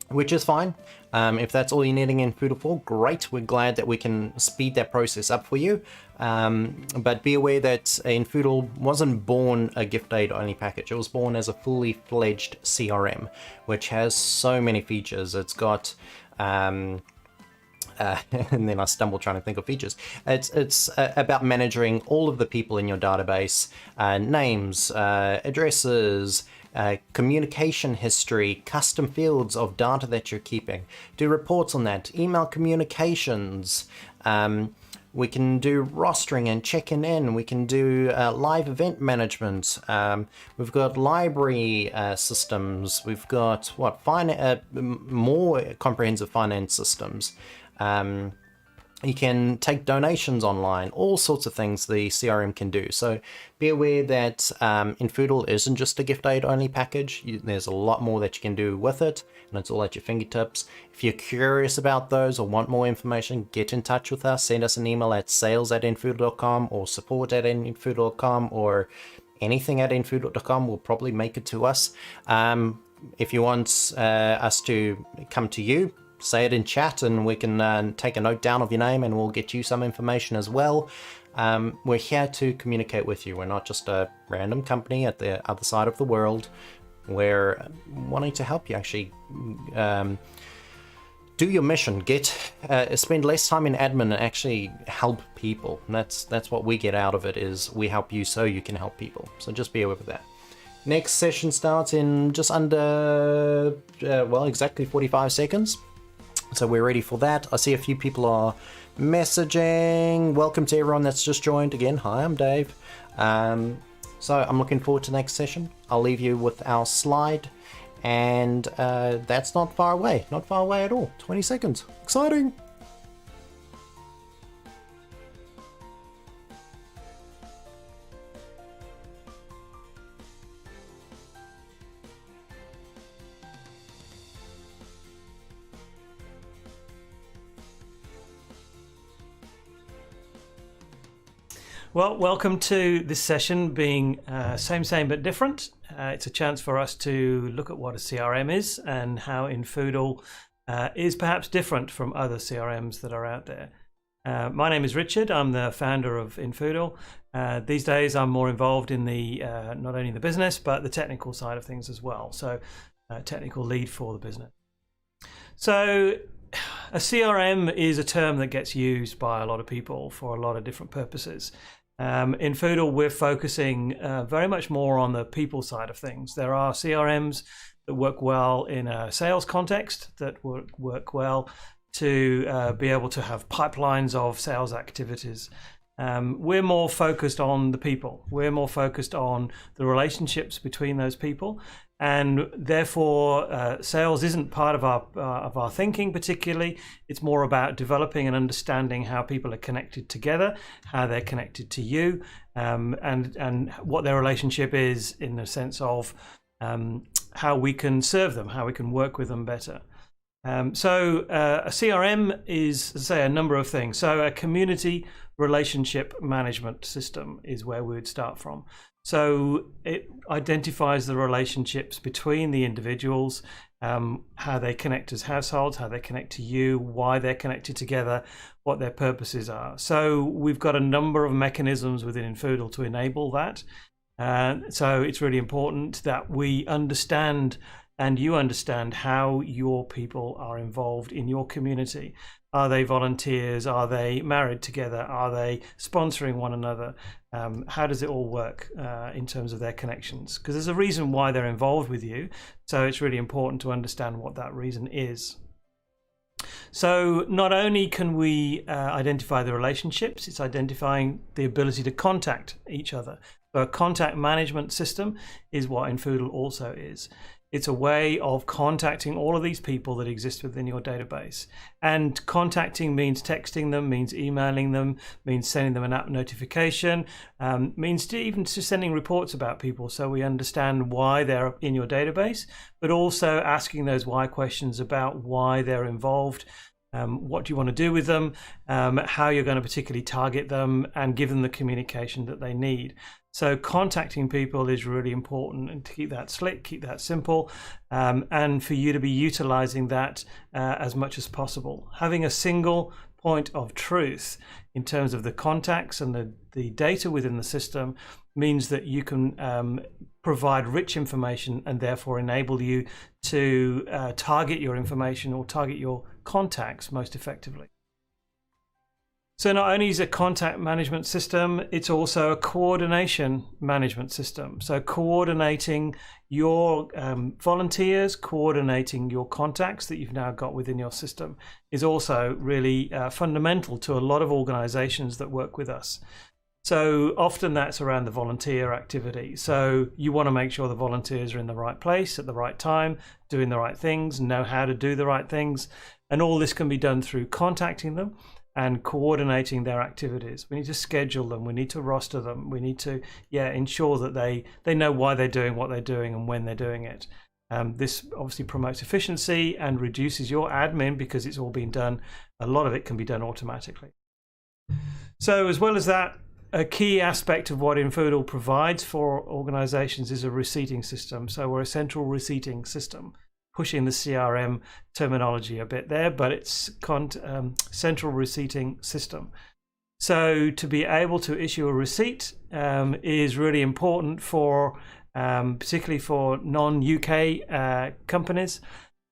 which is fine. If that's all you're needing infoodle for, great. We're glad that we can speed that process up for you. But be aware that infoodle wasn't born a gift aid only package. It was born as a fully fledged CRM, which has so many features. It's got and then I stumble trying to think of features. It's about managing all of the people in your database, names, addresses, communication history, custom fields of data that you're keeping. Do reports on that, email communications. We can do rostering and checking in. We can do live event management. We've got library systems. We've got more comprehensive finance systems. You can take donations online, all sorts of things the CRM can do. So be aware that infoodle isn't just a gift aid only package. There's a lot more that you can do with it, and it's all at your fingertips. If you're curious about those or want more information, get in touch with us. Send us an email at sales@infoodle.com or support@infoodle.com or anything at infoodle.com will probably make it to us. If you want us to come to you, say it in chat and we can take a note down of your name and we'll get you some information as well. We're here to communicate with you. We're not just a random company at the other side of the world. We're wanting to help you actually do your mission, spend less time in admin and actually help people. And that's what we get out of it, is we help you so you can help people. So just be aware of that. Next session starts in just under, exactly 45 seconds. So we're ready for that. I see a few people are messaging. Welcome to everyone that's just joined again. Hi, I'm Dave. So I'm looking forward to the next session. I'll leave you with our slide, and that's not far away. Not far away at all. 20 seconds. Exciting. Well, welcome to this session being same but different. It's a chance for us to look at what a CRM is and how infoodle is perhaps different from other CRMs that are out there. My name is Richard. I'm the founder of infoodle. These days I'm more involved in the not only the business but the technical side of things as well. So technical lead for the business. So a CRM is a term that gets used by a lot of people for a lot of different purposes. In infoodle, we're focusing very much more on the people side of things. There are CRMs that work well in a sales context, that work well to be able to have pipelines of sales activities. We're more focused on the people. We're more focused on the relationships between those people, and therefore sales isn't part of our thinking particularly. It's more about developing and understanding how people are connected together, how they're connected to you, and what their relationship is in the sense of how we can serve them, how we can work with them better. So a CRM is, as I say, a number of things. So a community relationship management system is where we would start from. So it identifies the relationships between the individuals, how they connect as households, how they connect to you, why they're connected together, what their purposes are. So we've got a number of mechanisms within infoodle to enable that. So it's really important that we understand and you understand how your people are involved in your community. Are they volunteers? Are they married together? Are they sponsoring one another? How does it all work in terms of their connections? Because there's a reason why they're involved with you. So it's really important to understand what that reason is. So not only can we identify the relationships, it's identifying the ability to contact each other. So a contact management system is what infoodle also is. It's a way of contacting all of these people that exist within your database. And contacting means texting them, means emailing them, means sending them an app notification, means even just sending reports about people so we understand why they're in your database, but also asking those why questions about why they're involved, what do you want to do with them, how you're going to particularly target them and give them the communication that they need. So contacting people is really important, and to keep that slick, keep that simple, and for you to be utilizing that as much as possible. Having a single point of truth in terms of the contacts and the data within the system means that you can provide rich information and therefore enable you to target your information or target your contacts most effectively. So not only is it a contact management system, it's also a coordination management system. So coordinating your volunteers, coordinating your contacts that you've now got within your system is also really fundamental to a lot of organizations that work with us. So often that's around the volunteer activity. So you want to make sure the volunteers are in the right place at the right time, doing the right things, know how to do the right things. And all this can be done through contacting them and coordinating their activities. We need to schedule them, we need to roster them, we need to ensure that they know why they're doing what they're doing and when they're doing it. This obviously promotes efficiency and reduces your admin because it's all being done, a lot of it can be done automatically. So as well as that, a key aspect of what infoodle provides for organizations is a receipting system. So we're a central receipting system, pushing the CRM terminology a bit there, but it's central receipting system. So to be able to issue a receipt is really important for particularly for non-UK companies,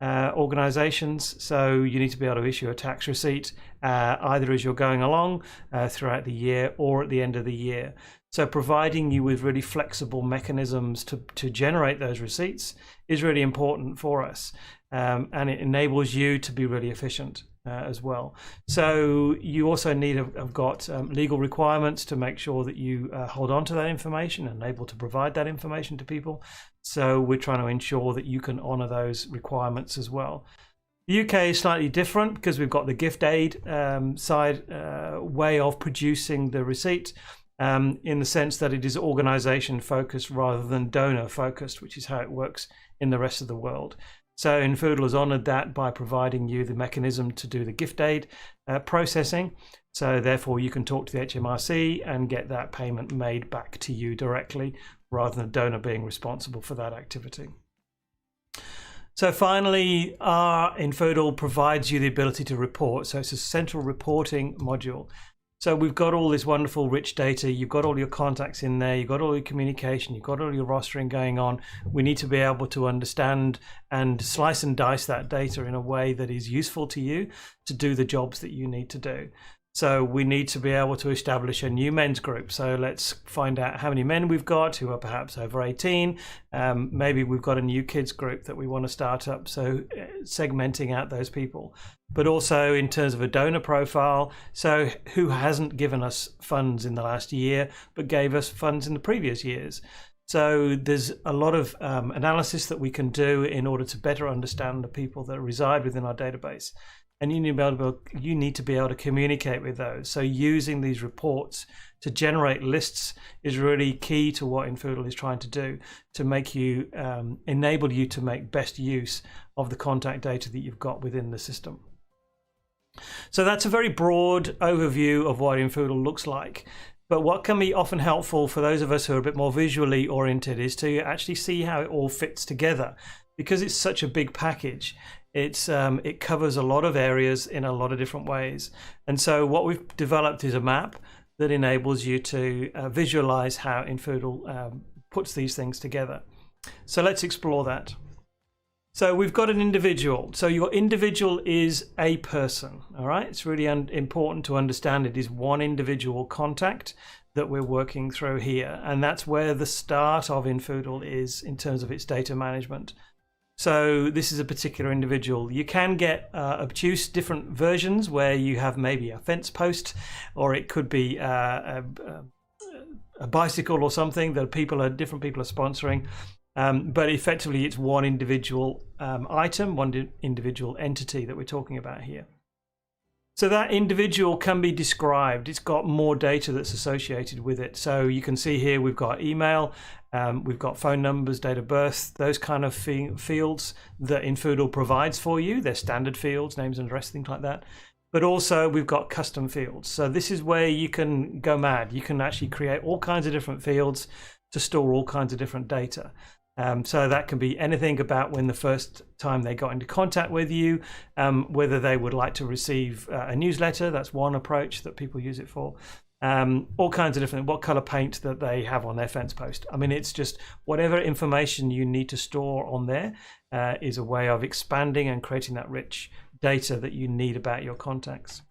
organizations. So you need to be able to issue a tax receipt either as you're going along throughout the year or at the end of the year. So providing you with really flexible mechanisms to generate those receipts is really important for us. And it enables you to be really efficient as well. So you also have got legal requirements to make sure that you hold on to that information and able to provide that information to people. So we're trying to ensure that you can honor those requirements as well. The UK is slightly different because we've got the gift aid way of producing the receipt. In the sense that it is organization focused rather than donor focused, which is how it works in the rest of the world. So infoodle has honoured that by providing you the mechanism to do the gift aid processing. So therefore you can talk to the HMRC and get that payment made back to you directly, rather than the donor being responsible for that activity. So finally, our infoodle provides you the ability to report. So it's a central reporting module. So we've got all this wonderful rich data. You've got all your contacts in there. You've got all your communication. You've got all your rostering going on. We need to be able to understand and slice and dice that data in a way that is useful to you to do the jobs that you need to do. So we need to be able to establish a new men's group. So let's find out how many men we've got who are perhaps over 18. Maybe we've got a new kids group that we want to start up. So segmenting out those people. But also in terms of a donor profile. So who hasn't given us funds in the last year, but gave us funds in the previous years. So there's a lot of analysis that we can do in order to better understand the people that reside within our database. And you need to be able to communicate with those. So using these reports to generate lists is really key to what infoodle is trying to do, to make you enable you to make best use of the contact data that you've got within the system. So that's a very broad overview of what infoodle looks like. But what can be often helpful for those of us who are a bit more visually oriented is to actually see how it all fits together, because it's such a big package. It covers a lot of areas in a lot of different ways. And so what we've developed is a map that enables you to visualize how infoodle puts these things together. So let's explore that. So we've got an individual. So your individual is a person, all right? It's really important to understand it is one individual contact that we're working through here. And that's where the start of infoodle is in terms of its data management. So this is a particular individual. You can get obtuse different versions where you have maybe a fence post, or it could be a bicycle or something that different people are sponsoring. But effectively, it's one individual item, one individual entity that we're talking about here. So that individual can be described. It's got more data that's associated with it. So you can see here we've got email, we've got phone numbers, date of birth, those kind of fields that infoodle provides for you. They're standard fields, names and address, things like that. But also we've got custom fields. So this is where you can go mad. You can actually create all kinds of different fields to store all kinds of different data. So that can be anything about when the first time they got into contact with you, whether they would like to receive a newsletter. That's one approach that people use it for. All kinds of different, what color paint that they have on their fence post. I mean, it's just whatever information you need to store on there is a way of expanding and creating that rich data that you need about your contacts.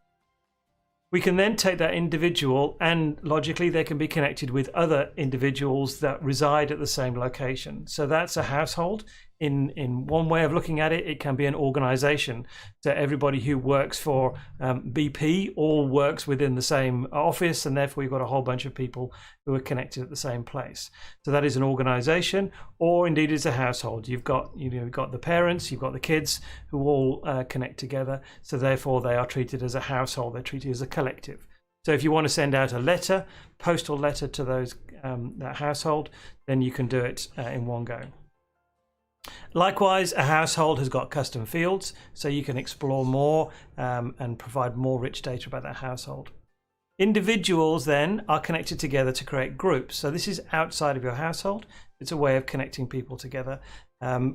We can then take that individual and logically they can be connected with other individuals that reside at the same location. So that's a household. In one way of looking at it, it can be an organization. So everybody who works for BP all works within the same office, and therefore you've got a whole bunch of people who are connected at the same place. So that is an organization, or indeed it's a household. You've got the parents, you've got the kids who all connect together. So therefore they are treated as a household. They're treated as a collective. So if you want to send out a letter, postal letter to those that household, then you can do it in one go. Likewise, a household has got custom fields, so you can explore more and provide more rich data about that household. Individuals then are connected together to create groups. So this is outside of your household. It's a way of connecting people together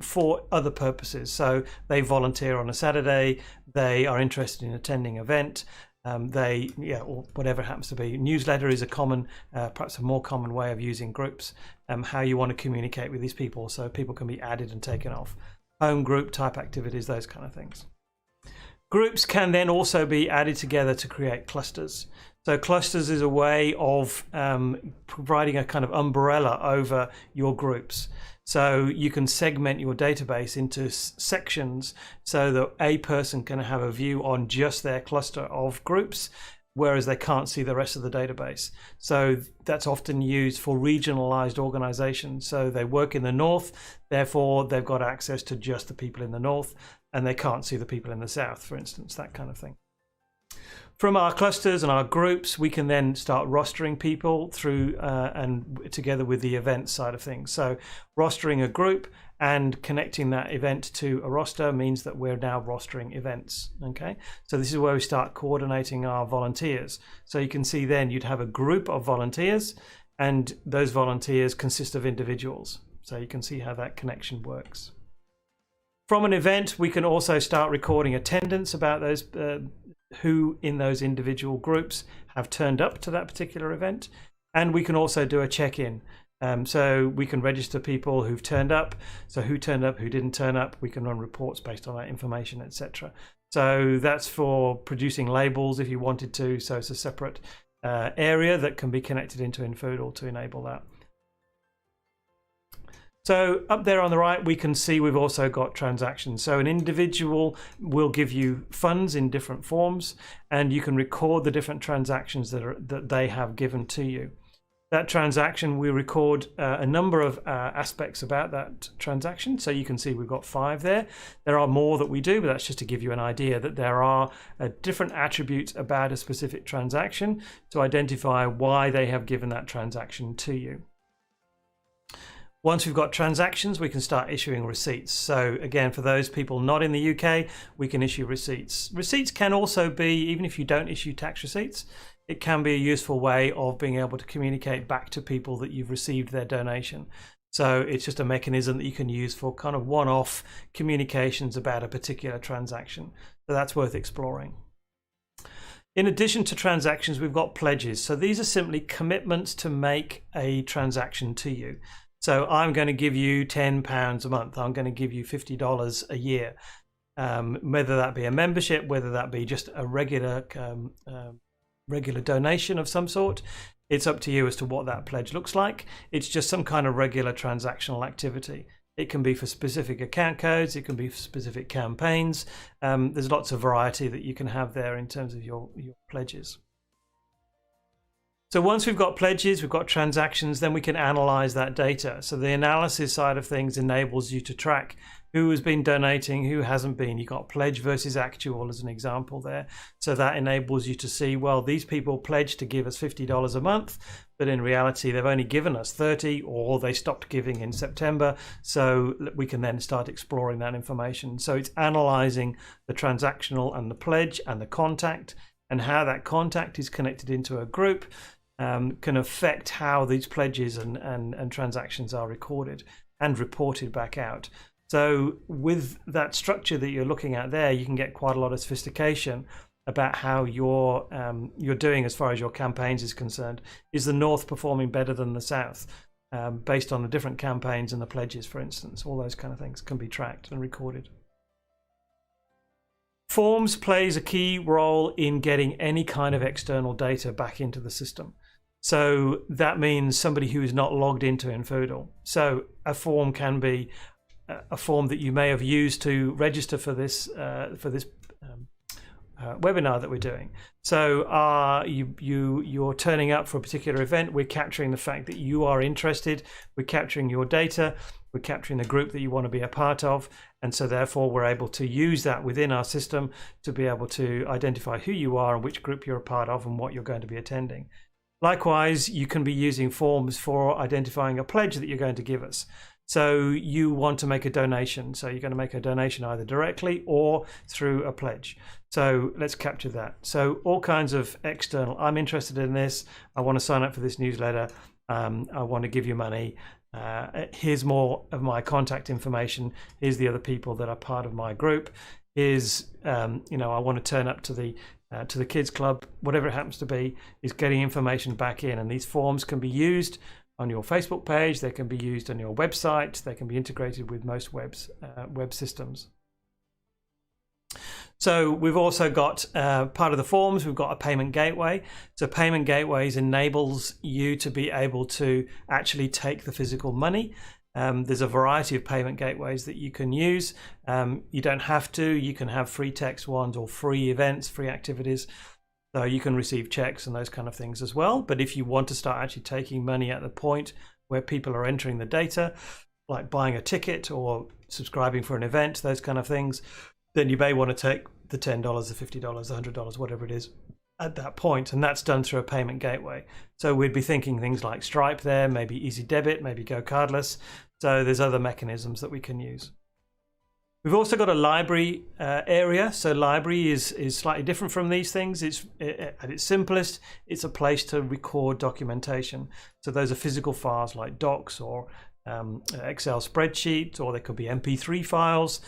for other purposes. So they volunteer on a Saturday, they are interested in attending an event, or whatever it happens to be. Newsletter is a common, perhaps a more common way of using groups, how you want to communicate with these people so people can be added and taken off. Home group type activities, those kind of things. Groups can then also be added together to create clusters. So clusters is a way of providing a kind of umbrella over your groups. So you can segment your database into sections so that a person can have a view on just their cluster of groups, whereas they can't see the rest of the database. So that's often used for regionalized organizations. So they work in the north, therefore they've got access to just the people in the north, and they can't see the people in the south, for instance, that kind of thing. From our clusters and our groups, we can then start rostering people through and together with the event side of things. So rostering a group and connecting that event to a roster means that we're now rostering events. Okay, so this is where we start coordinating our volunteers. So you can see then you'd have a group of volunteers, and those volunteers consist of individuals. So you can see how that connection works. From an event, we can also start recording attendance about those who in those individual groups have turned up to that particular event, and we can also do a check-in. So we can register people who've turned up, so who turned up, who didn't turn up. We can run reports based on that information, etc. So that's for producing labels if you wanted to. So it's a separate area that can be connected into infoodle to enable that. So up there on the right, we can see we've also got transactions. So an individual will give you funds in different forms, and you can record the different transactions that they have given to you. That transaction, we record a number of aspects about that transaction. So you can see we've got 5 there. There are more that we do, but that's just to give you an idea that there are different attributes about a specific transaction to identify why they have given that transaction to you. Once we've got transactions, we can start issuing receipts. So again, for those people not in the UK, we can issue receipts. Receipts can also be, even if you don't issue tax receipts, it can be a useful way of being able to communicate back to people that you've received their donation. So it's just a mechanism that you can use for kind of one-off communications about a particular transaction. So that's worth exploring. In addition to transactions, we've got pledges. So these are simply commitments to make a transaction to you. So I'm going to give you £10 a month. I'm going to give you $50 a year. Whether that be a membership, whether that be just a regular donation of some sort, it's up to you as to what that pledge looks like. It's just some kind of regular transactional activity. It can be for specific account codes. It can be for specific campaigns. There's lots of variety that you can have there in terms of your pledges. So once we've got pledges, we've got transactions, then we can analyze that data. So the analysis side of things enables you to track who has been donating, who hasn't been. You've got pledge versus actual as an example there. So that enables you to see, well, these people pledged to give us $50 a month, but in reality, they've only given us 30, or they stopped giving in September. So we can then start exploring that information. So it's analyzing the transactional and the pledge and the contact, and how that contact is connected into a group can affect how these pledges and transactions are recorded and reported back out. So with that structure that you're looking at there, you can get quite a lot of sophistication about how you're doing as far as your campaigns is concerned. Is the North performing better than the South? Based on the different campaigns and the pledges, for instance. All those kind of things can be tracked and recorded. Forms plays a key role in getting any kind of external data back into the system. So that means somebody who is not logged into infoodle. So a form can be a form that you may have used to register for this webinar that we're doing. So you're turning up for a particular event. We're capturing the fact that you are interested. We're capturing your data. We're capturing the group that you want to be a part of. And so therefore we're able to use that within our system to be able to identify who you are and which group you're a part of and what you're going to be attending. Likewise, you can be using forms for identifying a pledge that you're going to give us. So you want to make a donation. So you're going to make a donation either directly or through a pledge. So let's capture that. So all kinds of external, I'm interested in this. I want to sign up for this newsletter. I want to give you money. Here's more of my contact information. Here's the other people that are part of my group. Here's, I want to turn up to the kids club, whatever it happens to be, is getting information back in. And these forms can be used on your Facebook page. They can be used on your website. They can be integrated with most web systems. So we've also got part of the forms, we've got a payment gateway. So payment gateways enables you to be able to actually take the physical money. There's a variety of payment gateways that you can use. You don't have to. You can have free text ones or free events, free activities. So you can receive checks and those kind of things as well. But if you want to start actually taking money at the point where people are entering the data, like buying a ticket or subscribing for an event, those kind of things, then you may want to take the $10, the $50, the $100, whatever it is at that point, and that's done through a payment gateway. So we'd be thinking things like Stripe there, maybe Easy Debit, maybe Go Cardless. So there's other mechanisms that we can use. We've also got a library area. So library is slightly different from these things. It's at its simplest, it's a place to record documentation. So those are physical files like docs or Excel spreadsheets, or they could be MP3 files.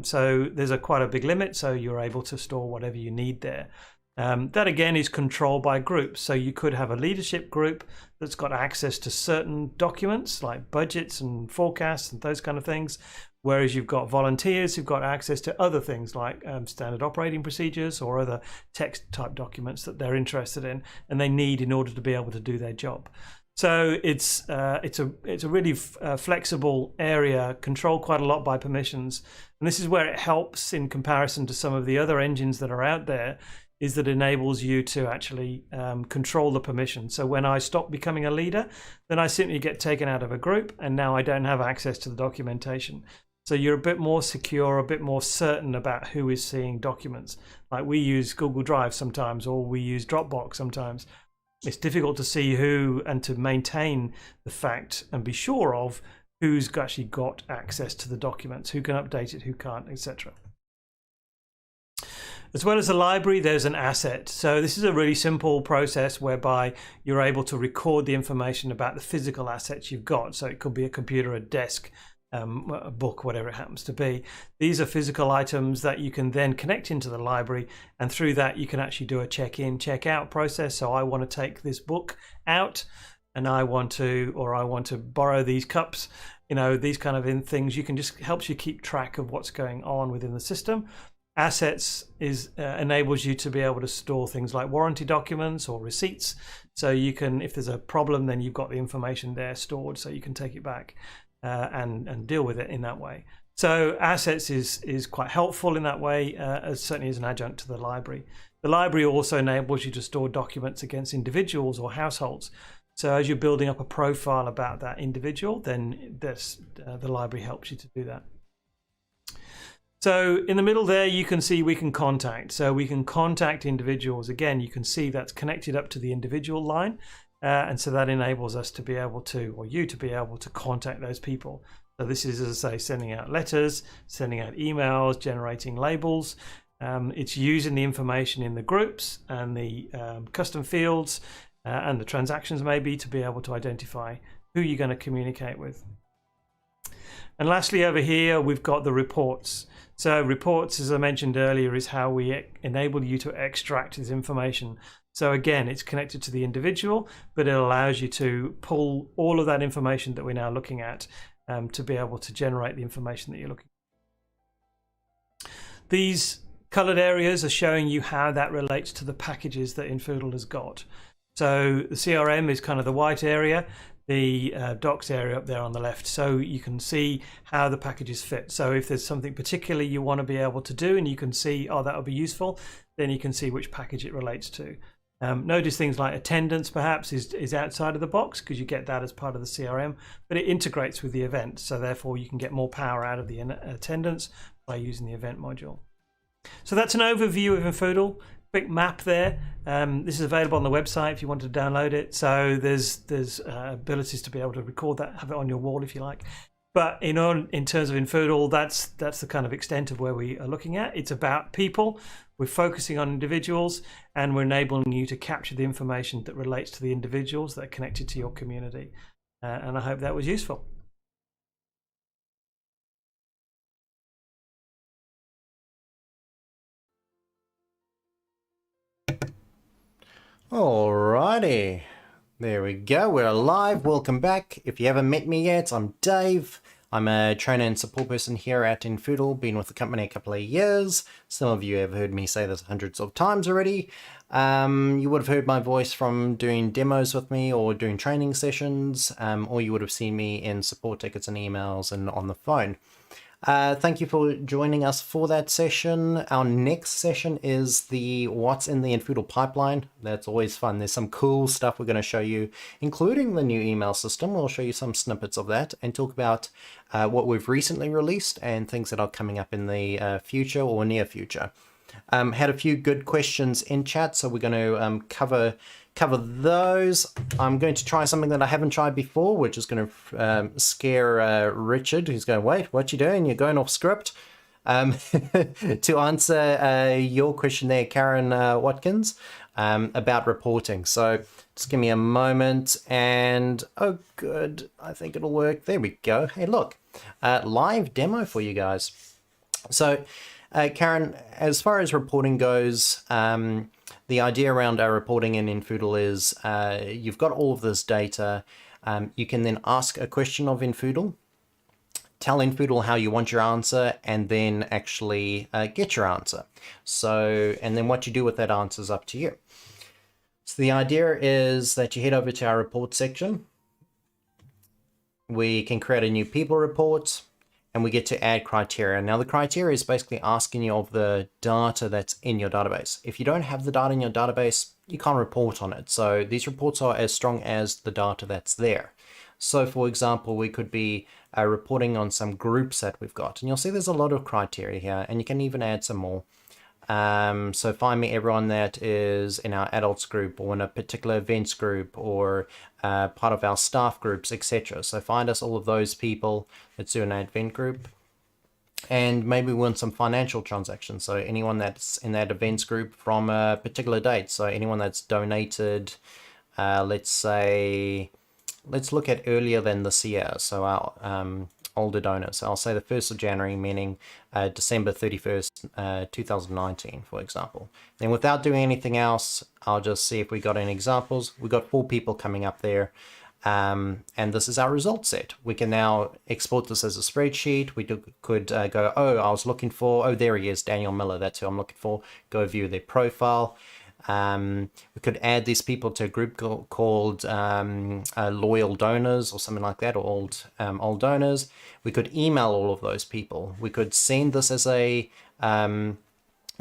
So there's quite a big limit, so you're able to store whatever you need there. That again is controlled by groups. So you could have a leadership group that's got access to certain documents like budgets and forecasts and those kind of things, whereas you've got volunteers who've got access to other things like standard operating procedures or other text type documents that they're interested in and they need in order to be able to do their job. So it's a really flexible area, controlled quite a lot by permissions, and this is where it helps in comparison to some of the other engines that are out there, is that enables you to actually control the permission. So when I stop becoming a leader, then I simply get taken out of a group and now I don't have access to the documentation. So you're a bit more secure, a bit more certain about who is seeing documents. Like we use Google Drive sometimes, or we use Dropbox sometimes. It's difficult to see who and to maintain the fact and be sure of who's actually got access to the documents, who can update it, who can't, etc. As well as the library, there's an asset. So this is a really simple process whereby you're able to record the information about the physical assets you've got. So it could be a computer, a desk, a book, whatever it happens to be. These are physical items that you can then connect into the library, and through that you can actually do a check-in, check-out process. So I want to take this book out and I want to borrow these cups, these kind of things. You can just helps you keep track of what's going on within the system. Assets enables you to be able to store things like warranty documents or receipts. So you can, if there's a problem, then you've got the information there stored, so you can take it back and deal with it in that way. So assets is quite helpful in that way, as certainly as an adjunct to the library. The library also enables you to store documents against individuals or households. So as you're building up a profile about that individual, then the library helps you to do that. So in the middle there, you can see we can contact. So we can contact individuals. Again, you can see that's connected up to the individual line. And so that enables us to be able to, or you to be able to contact those people. So this is, as I say, sending out letters, sending out emails, generating labels. It's using the information in the groups and the custom fields and the transactions maybe to be able to identify who you're going to communicate with. And lastly, over here, we've got the reports. So reports, as I mentioned earlier, is how we enable you to extract this information. So again, it's connected to the individual, but it allows you to pull all of that information that we're now looking at to be able to generate the information that you're looking at. These colored areas are showing you how that relates to the packages that infoodle has got. So the CRM is kind of the white area, the docs area up there on the left, so you can see how the packages fit. So if there's something particular you want to be able to do and you can see, oh, that would be useful, then you can see which package it relates to. Notice things like attendance perhaps is outside of the box because you get that as part of the CRM, but it integrates with the event, so therefore you can get more power out of the attendance by using the event module. So that's an overview of infoodle. Quick map there. This is available on the website if you want to download it. So there's abilities to be able to record that, have it on your wall if you like. But in terms of infoodle, that's the kind of extent of where we are looking at. It's about people. We're focusing on individuals, and we're enabling you to capture the information that relates to the individuals that are connected to your community. And I hope that was useful. Alrighty, there we go. We're live. Welcome back. If you haven't met me yet, I'm Dave. I'm a trainer and support person here at infoodle. Been with the company a couple of years. Some of you have heard me say this hundreds of times already. You would have heard my voice from doing demos with me or doing training sessions, or you would have seen me in support tickets and emails and on the phone. Thank you for joining us for that session. Our next session is the what's in the infoodle pipeline. That's always fun. There's some cool stuff we're going to show you, including the new email system. We'll show you some snippets of that and talk about what we've recently released and things that are coming up in the future or near future. Had a few good questions in chat, so we're going to cover those. I'm going to try something that I haven't tried before, which is going to scare Richard, who's going, wait, what you doing? You're going off script. To answer your question there, Karen Watkins, about reporting. So just give me a moment, and oh good, I think it'll work. There we go. Hey, look, live demo for you guys. So Karen, as far as reporting goes, the idea around our reporting in infoodle is you've got all of this data. You can then ask a question of infoodle, tell infoodle how you want your answer, and then actually get your answer. So, and then what you do with that answer is up to you. So the idea is that you head over to our report section. We can create a new people report, and we get to add criteria. Now the criteria is basically asking you of the data that's in your database. If you don't have the data in your database, you can't report on it. So these reports are as strong as the data that's there. So for example, we could be reporting on some groups that we've got, and you'll see there's a lot of criteria here, and you can even add some more. So find me everyone that is in our adults group or in a particular events group or part of our staff groups, etc. So find us all of those people. Let's do an event group, and maybe we want some financial transactions. So anyone that's in that events group from a particular date. So anyone that's donated, let's say, let's look at earlier than this year. So our older donors. I'll say the 1st of January, meaning December 31st, 2019, for example. Then without doing anything else, I'll just see if we got any examples. We got 4 people coming up there. And this is our result set. We can now export this as a spreadsheet. We could go, oh, I was looking for, oh, there he is, Daniel Miller. That's who I'm looking for. Go view their profile. We could add these people to a group called loyal donors or something like that, or old donors. We could email all of those people. We could send this as a attached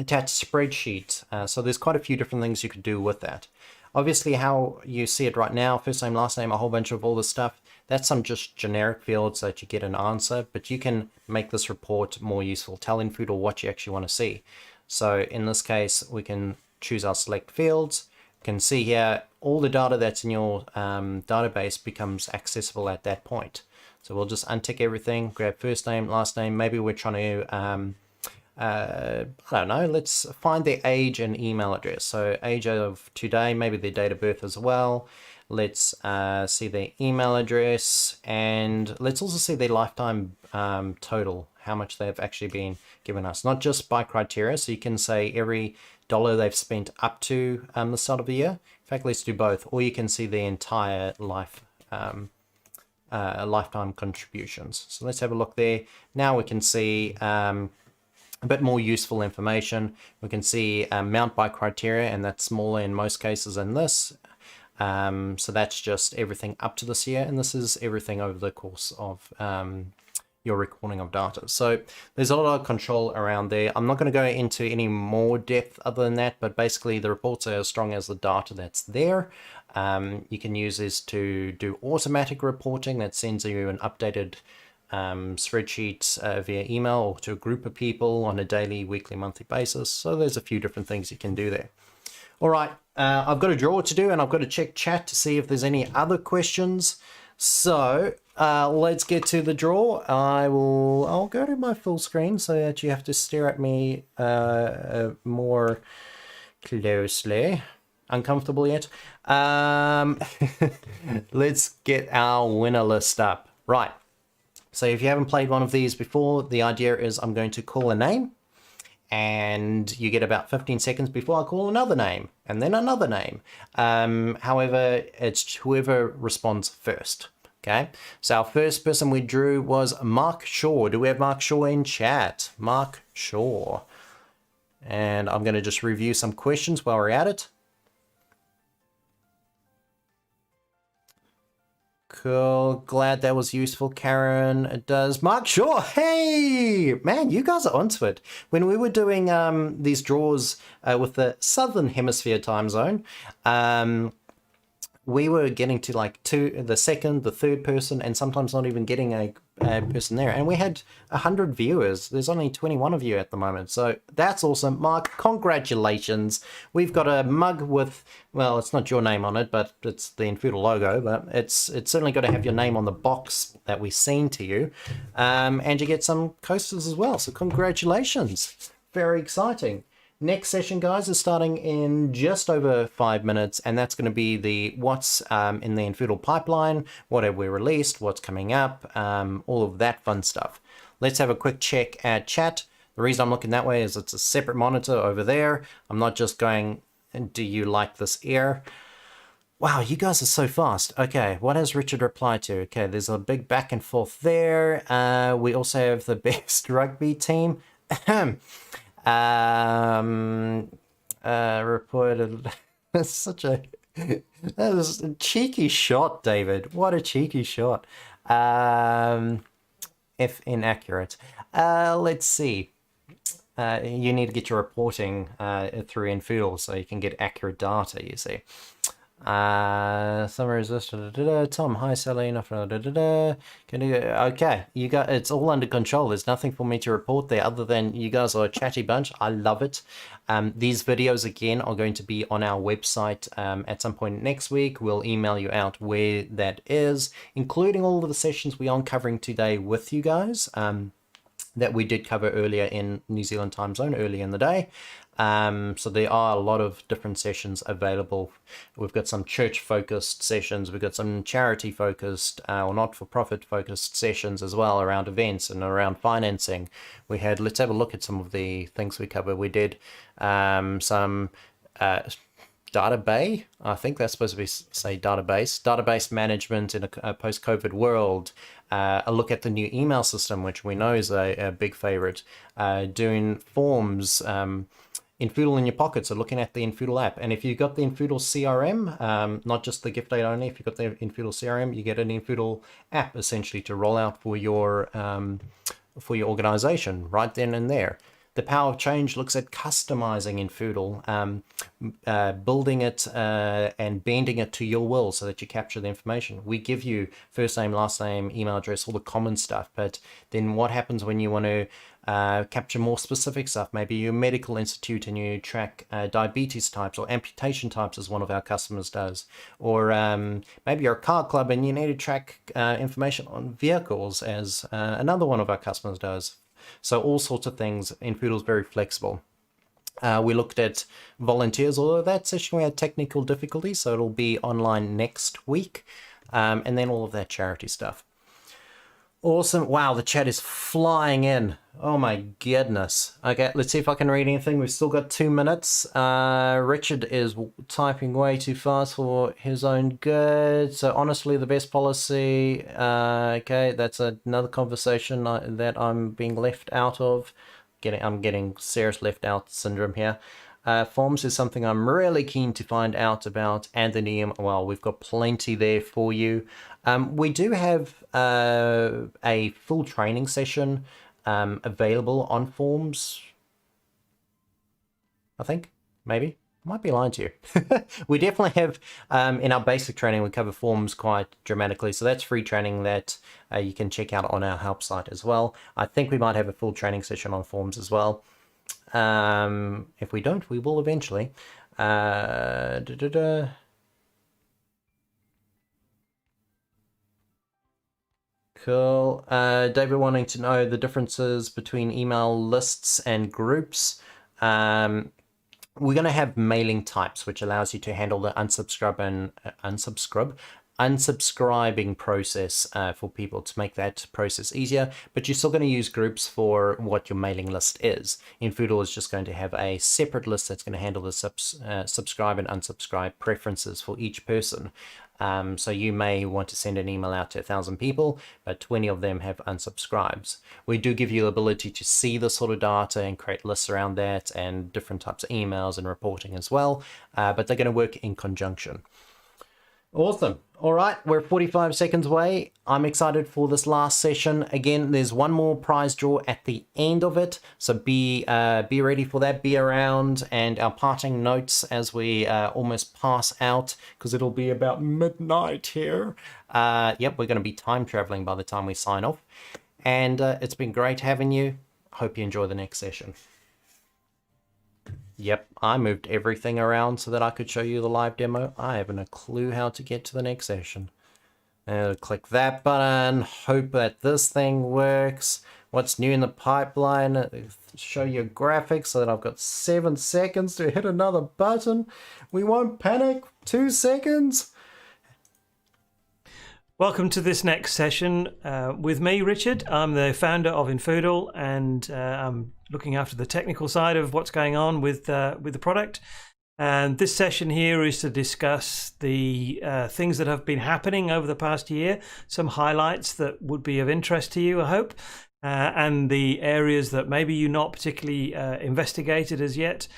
spreadsheet. So there's quite a few different things you could do with that. Obviously, how you see it right now, first name, last name, a whole bunch of all this stuff, that's some just generic fields that you get an answer, but you can make this report more useful. Tell infoodle what you actually want to see. So in this case, we can choose our select fields. You can see here all the data that's in your database becomes accessible at that point. So we'll just untick everything, grab first name, last name. Maybe we're trying to I don't know, let's find their age and email address. So age of today, maybe their date of birth as well. Let's see their email address, and let's also see their lifetime total, how much they've actually been given us, not just by criteria. So you can say every dollar they've spent up to the start of the year. In fact, let's do both, or you can see the entire lifetime contributions. So let's have a look there. Now we can see a bit more useful information. We can see amount by criteria, and that's smaller in most cases than this. So that's just everything up to this year, and this is everything over the course of your recording of data. So there's a lot of control around there. I'm not going to go into any more depth other than that, but basically the reports are as strong as the data that's there. You can use this to do automatic reporting that sends you an updated spreadsheets via email or to a group of people on a daily, weekly, monthly basis. So there's a few different things you can do there. All right, I've got a draw to do, and I've got to check chat to see if there's any other questions. So let's get to the draw. I'll go to my full screen so that you have to stare at me more closely. Uncomfortable yet? Let's get our winner list up. Right. So if you haven't played one of these before, the idea is I'm going to call a name, and you get about 15 seconds before I call another name, and then another name. However, it's whoever responds first. Okay, so our first person we drew was Mark Shaw. Do we have Mark Shaw in chat? Mark Shaw. And I'm going to just review some questions while we're at it. Cool. Glad that was useful, Karen. It does. Mark Shaw. Hey, man, you guys are onto it. When we were doing these draws with the Southern Hemisphere time zone, we were getting to like the second, the third person, and sometimes not even getting a person there. And we had 100 viewers. There's only 21 of you at the moment. So that's awesome. Mark, congratulations. We've got a mug with, well, it's not your name on it, but it's the infoodle logo, but it's certainly got to have your name on the box that we send to you. And you get some coasters as well. So congratulations. Very exciting. Next session, guys, is starting in just over 5 minutes, and that's going to be the what's in the infoodle pipeline, what have we released, what's coming up, all of that fun stuff. Let's have a quick check at chat. The reason I'm looking that way is it's a separate monitor over there. I'm not just going, do you like this air? Wow, you guys are so fast. Okay, what has Richard replied to? Okay, there's a big back and forth there. We also have the best rugby team. Reported. That's such a that was a cheeky shot, David. What a cheeky shot. If inaccurate. Let's see. You need to get your reporting through infoodle so you can get accurate data, you see. Summer is this. Tom, hi Sally. Can you? Okay, you got it's all under control. There's nothing for me to report there other than you guys are a chatty bunch. I love it. These videos again are going to be on our website at some point next week. We'll email you out where that is, including all of the sessions we aren't covering today with you guys. That we did cover earlier in New Zealand time zone early in the day. So there are a lot of different sessions available. We've got some church focused sessions. We've got some charity focused or not-for-profit focused sessions as well around events and around financing. Let's have a look at some of the things we covered. We did some database. I think that's supposed to be database management in a post-COVID world. A look at the new email system, which we know is a big favorite. Doing forms, infoodle in your pocket, so looking at the infoodle app. And if you've got the infoodle CRM, not just the gift aid only, if you've got the infoodle CRM, you get an infoodle app essentially to roll out for your organization right then and there. The Power of Change looks at customizing infoodle, building it and bending it to your will so that you capture the information. We give you first name, last name, email address, all the common stuff. But then what happens when you want to capture more specific stuff? Maybe you're a medical institute and you track diabetes types or amputation types, as one of our customers does. Or maybe you're a car club and you need to track information on vehicles, as another one of our customers does. So all sorts of things. infoodle is very flexible. We looked at volunteers, although that session we had technical difficulties, so it'll be online next week. And then all of that charity stuff. Awesome. Wow, the chat is flying in. Oh my goodness. Okay, let's see if I can read anything. We've still got 2 minutes. Richard is typing way too fast for his own good. So honestly, the best policy. Okay, that's another conversation that I'm being left out of. I'm getting serious left out syndrome here. Forms is something I'm really keen to find out about. Anthony, well, we've got plenty there for you. We do have a full training session available on forms. I think, maybe. I might be lying to you. We definitely have, in our basic training, we cover forms quite dramatically. So that's free training that you can check out on our help site as well. I think we might have a full training session on forms as well. If we don't, we will eventually. Cool. David wanting to know the differences between email lists and groups. We're going to have mailing types, which allows you to handle the unsubscribing process for people, to make that process easier. But you're still going to use groups for what your mailing list is. infoodle is just going to have a separate list that's going to handle the subscribe and unsubscribe preferences for each person. So you may want to send an email out to 1,000 people, but 20 of them have unsubscribes. We do give you the ability to see this sort of data and create lists around that and different types of emails and reporting as well, but they're going to work in conjunction. Awesome. All right, we're 45 seconds away. I'm excited for this last session. Again, there's one more prize draw at the end of it, so be ready for that. Be around, and our parting notes as we almost pass out, because it'll be about midnight here. Yep, we're going to be time traveling by the time we sign off. And it's been great having you. Hope you enjoy the next session. Yep, I moved everything around so that I could show you the live demo. I haven't a clue how to get to the next session. Click that button, hope that this thing works. What's new in the pipeline? Show your graphics so that I've got 7 seconds to hit another button. We won't panic. 2 seconds. Welcome to this next session with me, Richard. I'm the founder of infoodle, and I'm looking after the technical side of what's going on with the product. And this session here is to discuss the things that have been happening over the past year, some highlights that would be of interest to you, I hope, and the areas that maybe you're not particularly investigated as yet.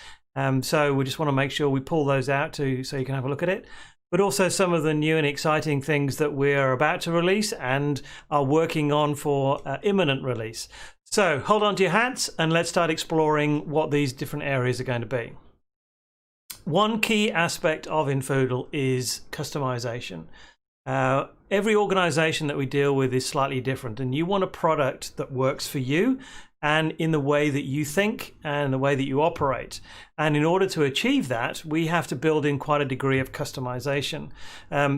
So we just want to make sure we pull those out so you can have a look at it. But also some of the new and exciting things that we're about to release and are working on for imminent release. So hold on to your hats and let's start exploring what these different areas are going to be. One key aspect of infoodle is customization. Every organization that we deal with is slightly different, and you want a product that works for you and in the way that you think and the way that you operate. And in order to achieve that, we have to build in quite a degree of customization.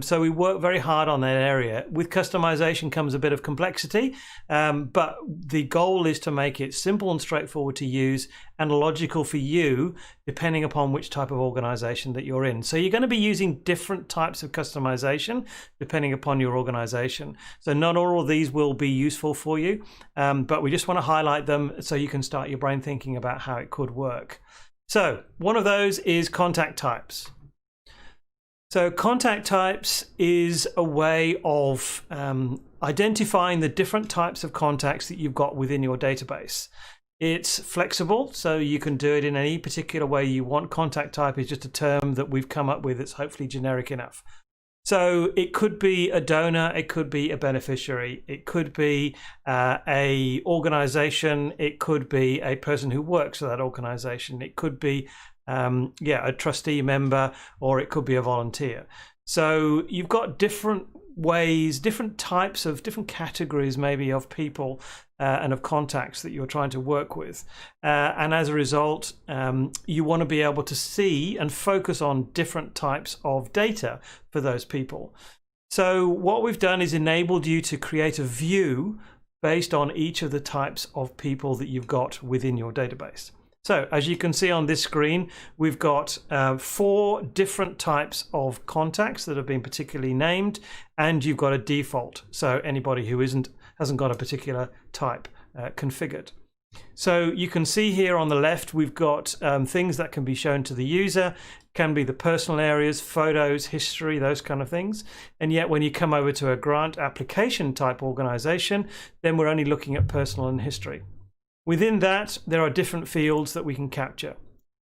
So we work very hard on that area. With customization comes a bit of complexity, but the goal is to make it simple and straightforward to use and logical for you, depending upon which type of organization that you're in. So you're going to be using different types of customization depending upon your organization. So not all of these will be useful for you, but we just want to highlight them so you can start your brain thinking about how it could work. So one of those is contact types. So contact types is a way of identifying the different types of contacts that you've got within your database. It's flexible, so you can do it in any particular way you want. Contact type is just a term that we've come up with that's hopefully generic enough. So it could be a donor, it could be a beneficiary, it could be a organization, it could be a person who works for that organization, it could be a trustee member, or it could be a volunteer. So you've got different ways, different types of different categories maybe of people and of contacts that you're trying to work with, and as a result you want to be able to see and focus on different types of data for those people. So what we've done is enabled you to create a view based on each of the types of people that you've got within your database. So as you can see on this screen, we've got 4 different types of contacts that have been particularly named, and you've got a default. So anybody who hasn't got a particular type configured. So you can see here on the left, we've got things that can be shown to the user, can be the personal areas, photos, history, those kind of things. And yet when you come over to a grant application type organization, then we're only looking at personal and history. Within that, there are different fields that we can capture.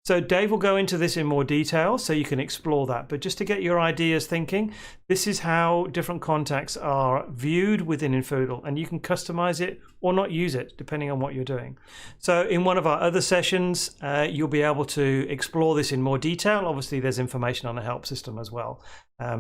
So Dave will go into this in more detail so you can explore that. But just to get your ideas thinking, this is how different contacts are viewed within infoodle, and you can customize it or not use it depending on what you're doing. So in one of our other sessions, you'll be able to explore this in more detail. Obviously, there's information on the help system as well.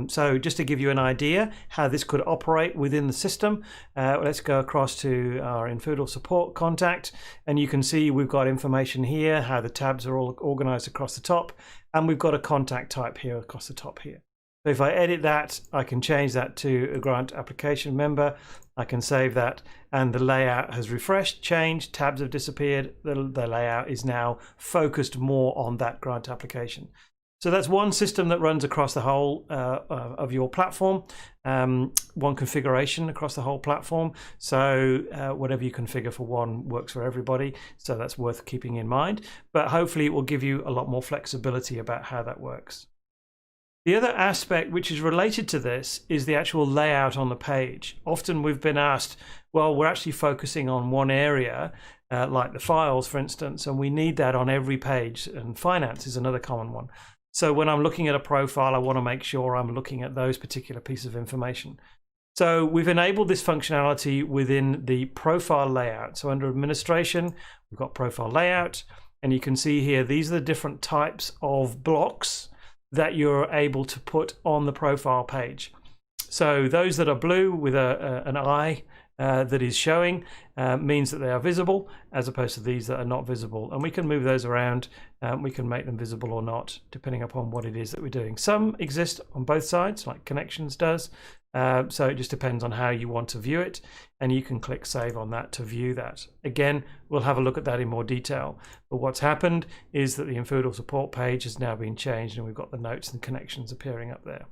So just to give you an idea how this could operate within the system, let's go across to our infoodle support contact, and you can see we've got information here, how the tabs are all organized across the top, and we've got a contact type here across the top here. So if I edit that, I can change that to a grant application member. I can save that, and the layout has refreshed, changed, tabs have disappeared. The layout is now focused more on that grant application. So that's one system that runs across the whole of your platform, one configuration across the whole platform. So whatever you configure for one works for everybody. So that's worth keeping in mind. But hopefully it will give you a lot more flexibility about how that works. The other aspect which is related to this is the actual layout on the page. Often we've been asked, well, we're actually focusing on one area, like the files, for instance, and we need that on every page, and finance is another common one. So when I'm looking at a profile, I want to make sure I'm looking at those particular pieces of information. So we've enabled this functionality within the profile layout. So under administration, we've got profile layout, and you can see here, these are the different types of blocks that you're able to put on the profile page. So those that are blue with an eye that is showing means that they are visible, as opposed to these that are not visible. And we can move those around. We can make them visible or not, depending upon what it is that we're doing. Some exist on both sides, like connections does. So it just depends on how you want to view it, and you can click save on that to view that. Again, we'll have a look at that in more detail. But what's happened is that the infoodle support page has now been changed, and we've got the notes and connections appearing up there.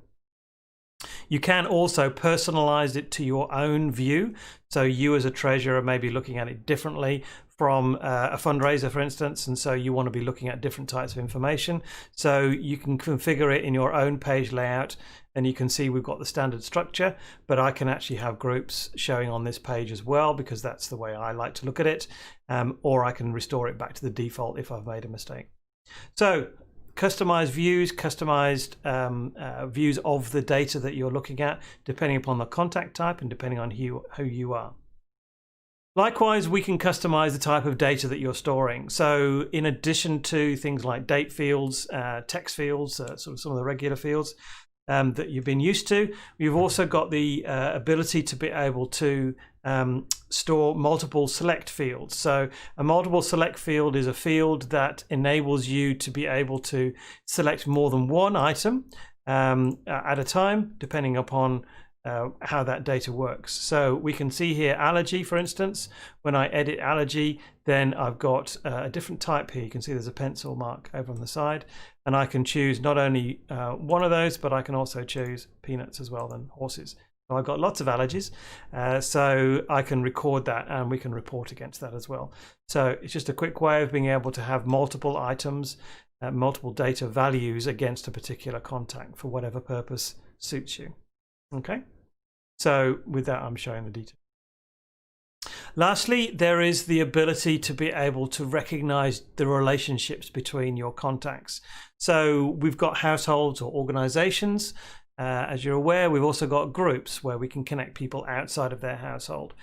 You can also personalize it to your own view. So you as a treasurer may be looking at it differently from a fundraiser, for instance, and so you want to be looking at different types of information. So you can configure it in your own page layout, and you can see we've got the standard structure, but I can actually have groups showing on this page as well, because that's the way I like to look at it, or I can restore it back to the default if I've made a mistake. So customized views, customized views of the data that you're looking at, depending upon the contact type and depending on who you are. Likewise, we can customize the type of data that you're storing. So in addition to things like date fields, text fields, sort of some of the regular fields that you've been used to, we've also got the ability to be able to store multiple select fields. So a multiple select field is a field that enables you to be able to select more than one item at a time, depending upon how that data works. So we can see here allergy, for instance. When I edit allergy, then I've got a different type here. You can see there's a pencil mark over on the side, and I can choose not only one of those, but I can also choose peanuts as well, and horses. So I've got lots of allergies, so I can record that and we can report against that as well. So it's just a quick way of being able to have multiple items, multiple data values against a particular contact for whatever purpose suits you. Okay, so with that, I'm showing the detail. Lastly, there is the ability to be able to recognize the relationships between your contacts. So we've got households or organizations. As you're aware, we've also got groups where we can connect people outside of their household.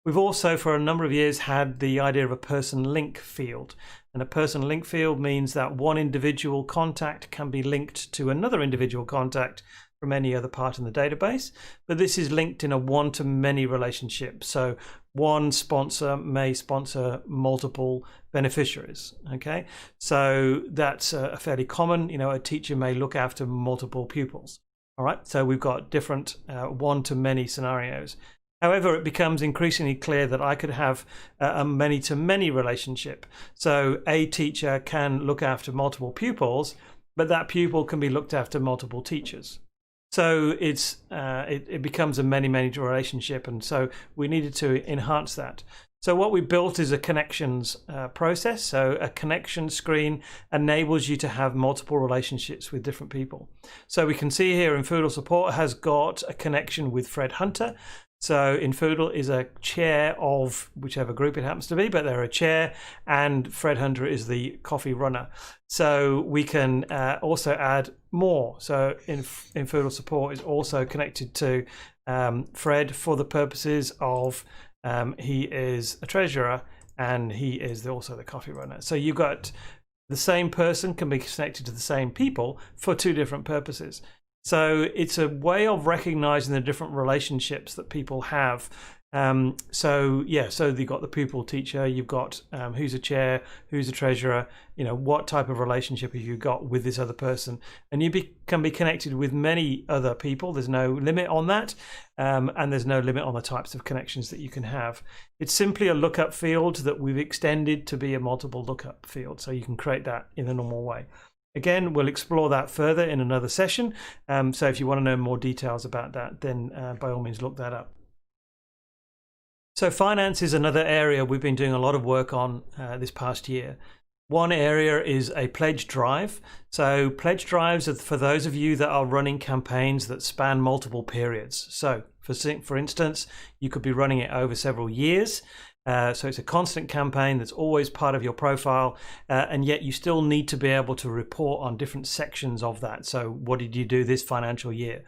We've also, for a number of years, had the idea of a person link field. And a person link field means that one individual contact can be linked to another individual contact from any other part in the database, but this is linked in a one-to-many relationship. So one sponsor may sponsor multiple beneficiaries. Okay, so that's a fairly common. A teacher may look after multiple pupils. All right, so we've got different one-to-many scenarios. However, it becomes increasingly clear that I could have a many-to-many relationship. So a teacher can look after multiple pupils, but that pupil can be looked after multiple teachers. So it becomes a many-many relationship, and so we needed to enhance that. So what we built is a connections process. So a connection screen enables you to have multiple relationships with different people. So we can see here infoodle support has got a connection with Fred Hunter. So infoodle is a chair of whichever group it happens to be, but they're a chair, and Fred Hunter is the coffee runner. So we can also add more. So infoodle support is also connected to Fred for the purposes of he is a treasurer and he is also the coffee runner. So you've got the same person can be connected to the same people for two different purposes. So it's a way of recognizing the different relationships that people have. So you've got the pupil teacher, you've got who's a chair, who's a treasurer, what type of relationship have you got with this other person, and you can be connected with many other people. There's no limit on that, and there's no limit on the types of connections that you can have. It's simply a lookup field that we've extended to be a multiple lookup field, so you can create that in a normal way. Again, we'll explore that further in another session, so if you want to know more details about that, then by all means look that up. So finance is another area we've been doing a lot of work on this past year. One area is a pledge drive. So pledge drives are for those of you that are running campaigns that span multiple periods. So for instance, you could be running it over several years. So it's a constant campaign that's always part of your profile, and yet you still need to be able to report on different sections of that. So what did you do this financial year,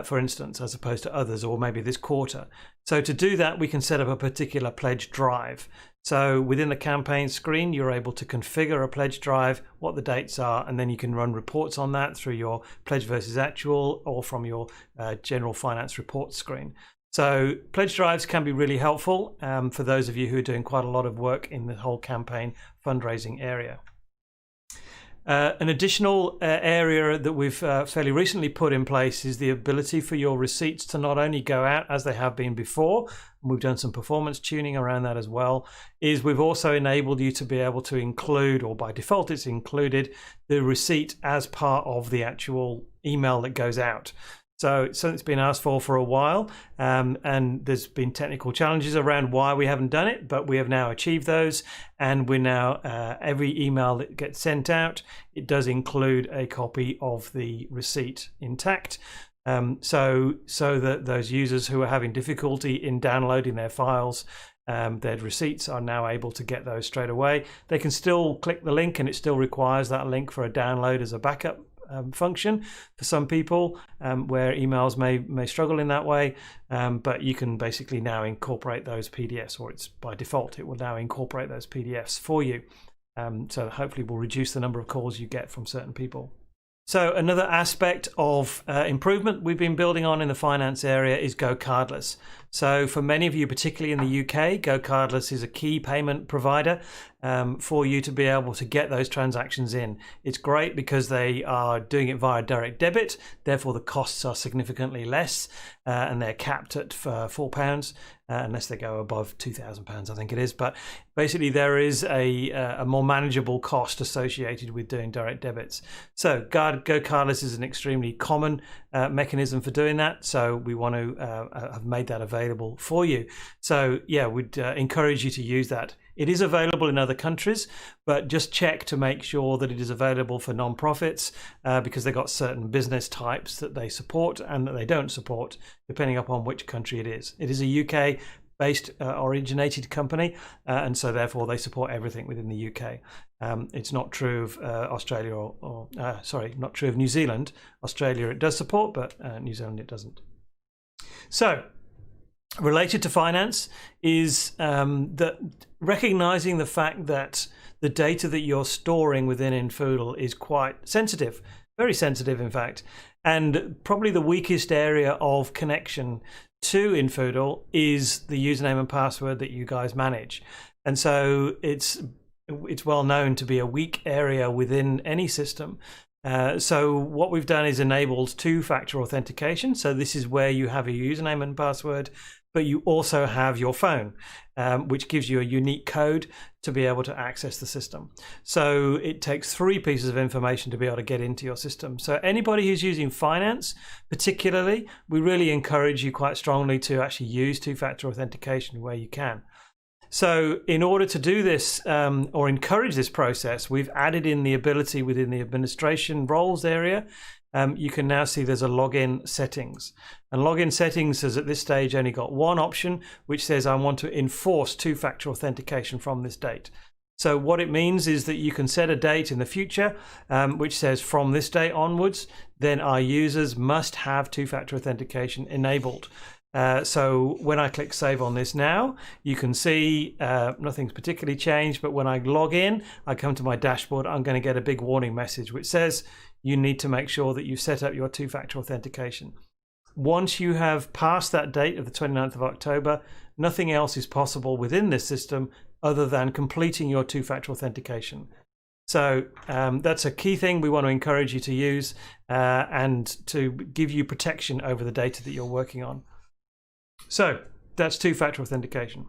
for instance, as opposed to others, or maybe this quarter. So to do that, we can set up a particular pledge drive. So within the campaign screen, you're able to configure a pledge drive, what the dates are, and then you can run reports on that through your pledge versus actual or from your general finance report screen. So pledge drives can be really helpful for those of you who are doing quite a lot of work in the whole campaign fundraising area. An additional area that we've fairly recently put in place is the ability for your receipts to not only go out as they have been before, and we've done some performance tuning around that as well, is we've also enabled you to be able to include, or by default it's included, the receipt as part of the actual email that goes out. So it's something that's been asked for a while, and there's been technical challenges around why we haven't done it, but we have now achieved those, and we're now, every email that gets sent out, it does include a copy of the receipt intact, so that those users who are having difficulty in downloading their files, their receipts, are now able to get those straight away. They can still click the link, and it still requires that link for a download as a backup function for some people, where emails may struggle in that way, but you can basically now incorporate those PDFs, or it's by default it will now incorporate those PDFs for you, so hopefully will reduce the number of calls you get from certain people. So another aspect of improvement we've been building on in the finance area is Go Cardless. So for many of you, particularly in the UK, Go Cardless is a key payment provider for you to be able to get those transactions in. It's great because they are doing it via direct debit, therefore the costs are significantly less, and they're capped at £4, unless they go above £2,000, I think it is. But basically there is a more manageable cost associated with doing direct debits. So Go Cardless is an extremely common mechanism for doing that, so we want to have made that available for you. So yeah, we'd encourage you to use that. It is available in other countries, but just check to make sure that it is available for non-profits, because they've got certain business types that they support and that they don't support, depending upon which country it is. It is a UK-based originated company, and so therefore they support everything within the UK. It's not true of Australia, not true of New Zealand. Australia it does support, but New Zealand it doesn't. So, related to finance is that recognizing the fact that the data that you're storing within infoodle is quite sensitive, very sensitive in fact, and probably the weakest area of connection to infoodle is the username and password that you guys manage. And so it's well known to be a weak area within any system. So what we've done is enabled two-factor authentication. So this is where you have a username and password, but you also have your phone, which gives you a unique code to be able to access the system. So it takes 3 pieces of information to be able to get into your system. So anybody who's using finance, particularly, we really encourage you quite strongly to actually use two-factor authentication where you can. So in order to do this or encourage this process, we've added in the ability within the administration roles area. You can now see there's a login settings, and login settings has at this stage only got one option, which says I want to enforce two-factor authentication from this date. So what it means is that you can set a date in the future which says from this date onwards, then our users must have two-factor authentication enabled. So when I click save on this now, you can see nothing's particularly changed, but when I log in, I come to my dashboard, I'm going to get a big warning message which says you need to make sure that you set up your two-factor authentication. Once you have passed that date of the 29th of October, nothing else is possible within this system other than completing your two-factor authentication. So that's a key thing we want to encourage you to use and to give you protection over the data that you're working on. So that's two-factor authentication.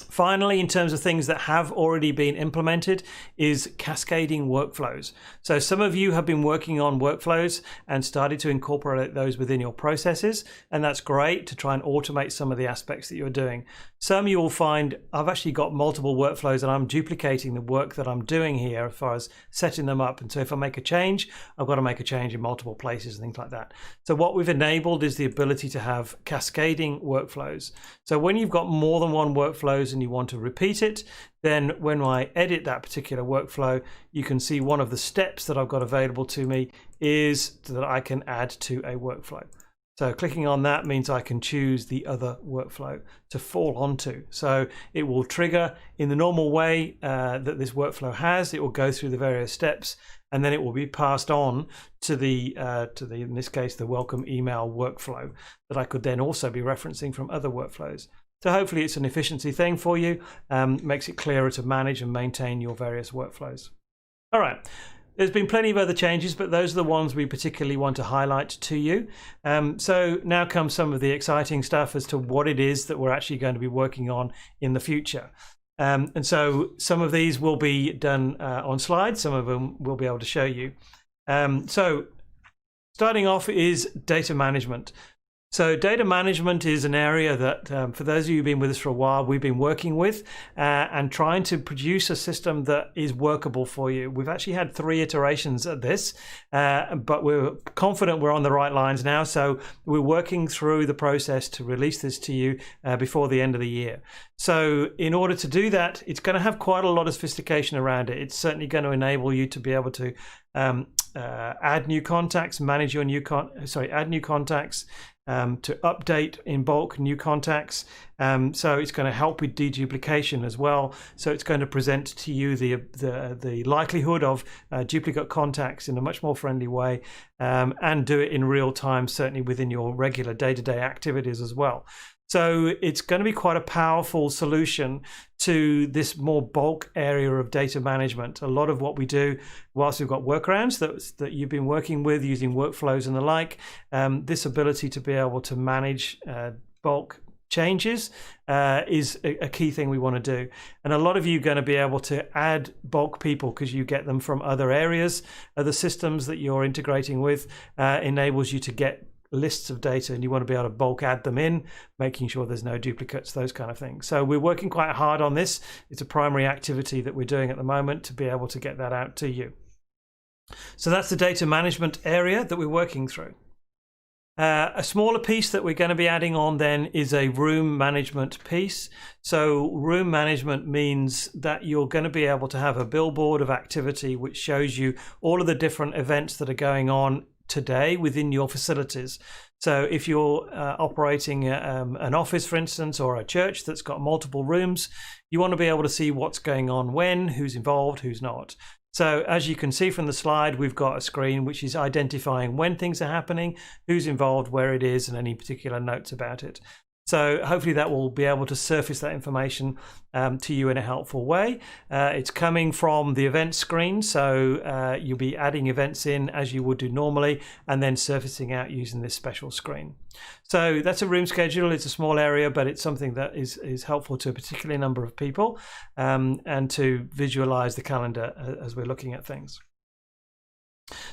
Finally, in terms of things that have already been implemented, is cascading workflows. So some of you have been working on workflows and started to incorporate those within your processes, and that's great to try and automate some of the aspects that you're doing. Some you will find I've actually got multiple workflows and I'm duplicating the work that I'm doing here as far as setting them up. And so if I make a change, I've got to make a change in multiple places and things like that. So what we've enabled is the ability to have cascading workflows. So when you've got more than one workflow workflows and you want to repeat it, then when I edit that particular workflow, you can see one of the steps that I've got available to me is that I can add to a workflow. So clicking on that means I can choose the other workflow to fall onto. So it will trigger in the normal way that this workflow has. It will go through the various steps, and then it will be passed on to the in this case the welcome email workflow that I could then also be referencing from other workflows. So hopefully it's an efficiency thing for you, makes it clearer to manage and maintain your various workflows. All right. There's been plenty of other changes, but those are the ones we particularly want to highlight to you. So now comes some of the exciting stuff as to what it is that we're actually going to be working on in the future. And so some of these will be done on slides, some of them we'll be able to show you. So starting off is data management. So data management is an area that, for those of you who've been with us for a while, we've been working with and trying to produce a system that is workable for you. We've actually had 3 iterations of this, but we're confident we're on the right lines now. So we're working through the process to release this to you before the end of the year. So in order to do that, it's going to have quite a lot of sophistication around it. It's certainly going to enable you to be able to add new contacts, manage your add new contacts, to update in bulk new contacts. So it's going to help with deduplication as well. So it's going to present to you the likelihood of duplicate contacts in a much more friendly way, and do it in real time, certainly within your regular day-to-day activities as well. So it's going to be quite a powerful solution to this more bulk area of data management. A lot of what we do, whilst we've got workarounds that you've been working with using workflows and the like, this ability to be able to manage bulk changes is a key thing we want to do. And a lot of you are going to be able to add bulk people because you get them from other areas. Other systems that you're integrating with enables you to get lists of data, and you want to be able to bulk add them in, making sure there's no duplicates, those kind of things. So we're working quite hard on this. It's a primary activity that we're doing at the moment to be able to get that out to you. So that's the data management area that we're working through. A smaller piece that we're going to be adding on then is a room management piece. So room management means that you're going to be able to have a billboard of activity which shows you all of the different events that are going on today within your facilities. So if you're operating an office, for instance, or a church that's got multiple rooms, you want to be able to see what's going on when, who's involved, who's not. So as you can see from the slide, we've got a screen which is identifying when things are happening, who's involved, where it is, and any particular notes about it. So hopefully that will be able to surface that information to you in a helpful way. It's coming from the event screen, so you'll be adding events in as you would do normally and then surfacing out using this special screen. So that's a room schedule. It's a small area, but it's something that is helpful to a particular number of people, and to visualize the calendar as we're looking at things.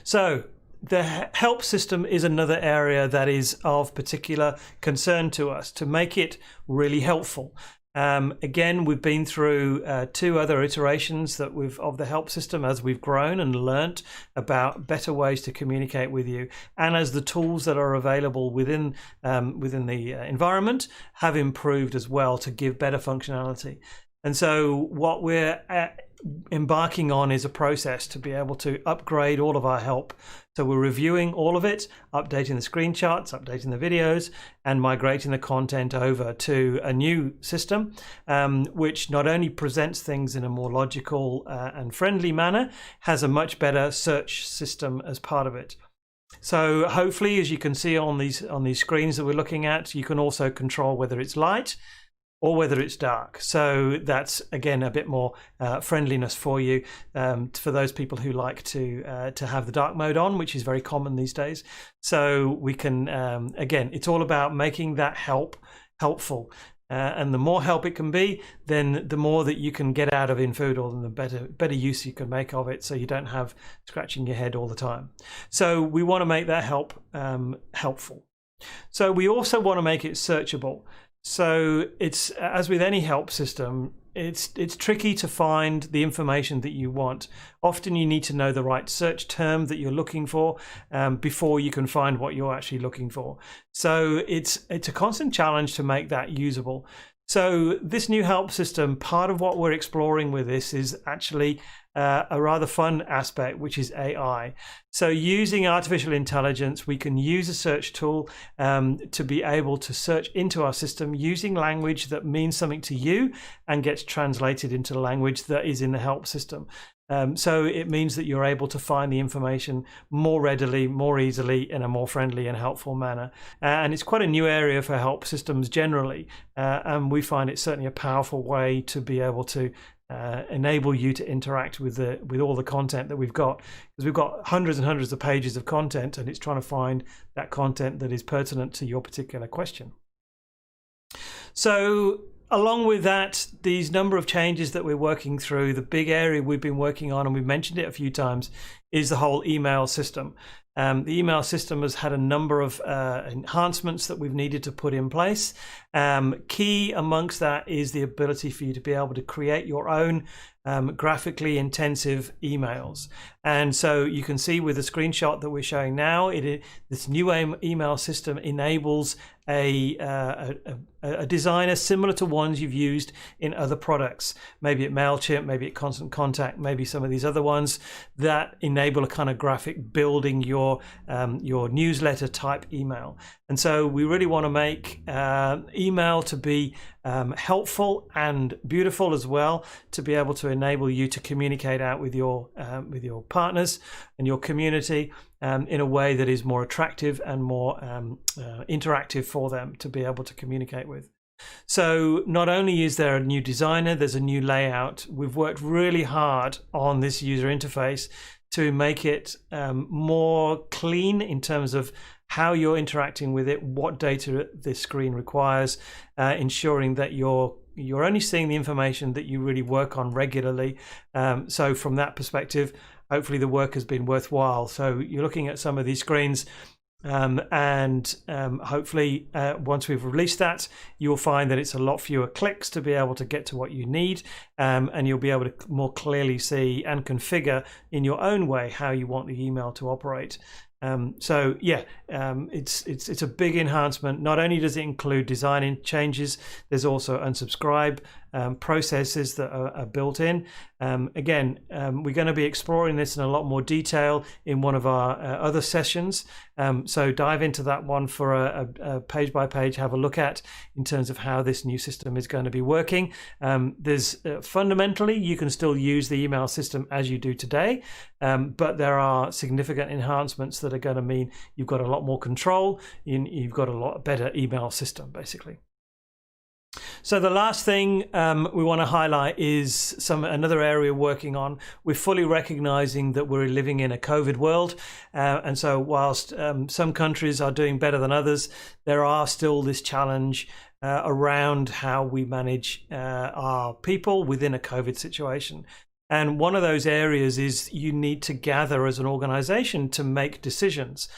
So the help system is another area that is of particular concern to us to make it really helpful. Again, we've been through 2 other iterations of the help system as we've grown and learnt about better ways to communicate with you, and as the tools that are available within the environment have improved as well to give better functionality. And so what we're embarking on is a process to be able to upgrade all of our help. So we're reviewing all of it, updating the screenshots, updating the videos, and migrating the content over to a new system, which not only presents things in a more logical and friendly manner, has a much better search system as part of it. So hopefully, as you can see on these screens that we're looking at, you can also control whether it's light or whether it's dark. So that's again a bit more friendliness for you, for those people who like to have the dark mode on, which is very common these days. So we can again, it's all about making that helpful. And the more help it can be, then the more that you can get out of infoodle, and the better use you can make of it, so you don't have scratching your head all the time. So we want to make that help helpful. So we also want to make it searchable. So it's, as with any help system, it's tricky to find the information that you want. Often you need to know the right search term that you're looking for before you can find what you're actually looking for. So it's a constant challenge to make that usable. So this new help system, part of what we're exploring with this is actually a rather fun aspect, which is AI. So using artificial intelligence, we can use a search tool to be able to search into our system using language that means something to you and gets translated into the language that is in the help system. So it means that you're able to find the information more readily, more easily, in a more friendly and helpful manner. And it's quite a new area for help systems generally. And we find it certainly a powerful way to be able to enable you to interact with all the content that we've got, because we've got hundreds and hundreds of pages of content, and it's trying to find that content that is pertinent to your particular question. So along with that, these number of changes that we're working through, the big area we've been working on, and we've mentioned it a few times, is the whole email system. The email system has had a number of enhancements that we've needed to put in place. Key amongst that is the ability for you to be able to create your own graphically intensive emails. And so you can see with the screenshot that we're showing now, this new email system enables a designer similar to ones you've used in other products, maybe at MailChimp, maybe at Constant Contact, maybe some of these other ones that enable a kind of graphic building your newsletter type email. And so we really want to make email to be helpful and beautiful as well, to be able to enable you to communicate out with your partners and your community in a way that is more attractive and more interactive for them to be able to communicate with. So not only is there a new designer, there's a new layout. We've worked really hard on this user interface to make it more clean in terms of how you're interacting with it, what data this screen requires, ensuring that you're only seeing the information that you really work on regularly. So from that perspective, hopefully the work has been worthwhile. So you're looking at some of these screens, and hopefully once we've released that, you'll find that it's a lot fewer clicks to be able to get to what you need, and you'll be able to more clearly see and configure in your own way how you want the email to operate. So yeah, it's a big enhancement. Not only does it include design changes, there's also unsubscribe processes that are built in. Again, we're going to be exploring this in a lot more detail in one of our other sessions. So dive into that one for a page by page, have a look at in terms of how this new system is going to be working. There's fundamentally, you can still use the email system as you do today, but there are significant enhancements that are going to mean you've got a lot more control, you've got a lot better email system, basically. So the last thing we want to highlight is another area we're working on. We're fully recognizing that we're living in a COVID world, and so whilst some countries are doing better than others, there are still this challenge around how we manage our people within a COVID situation. And one of those areas is you need to gather as an organization to make decisions.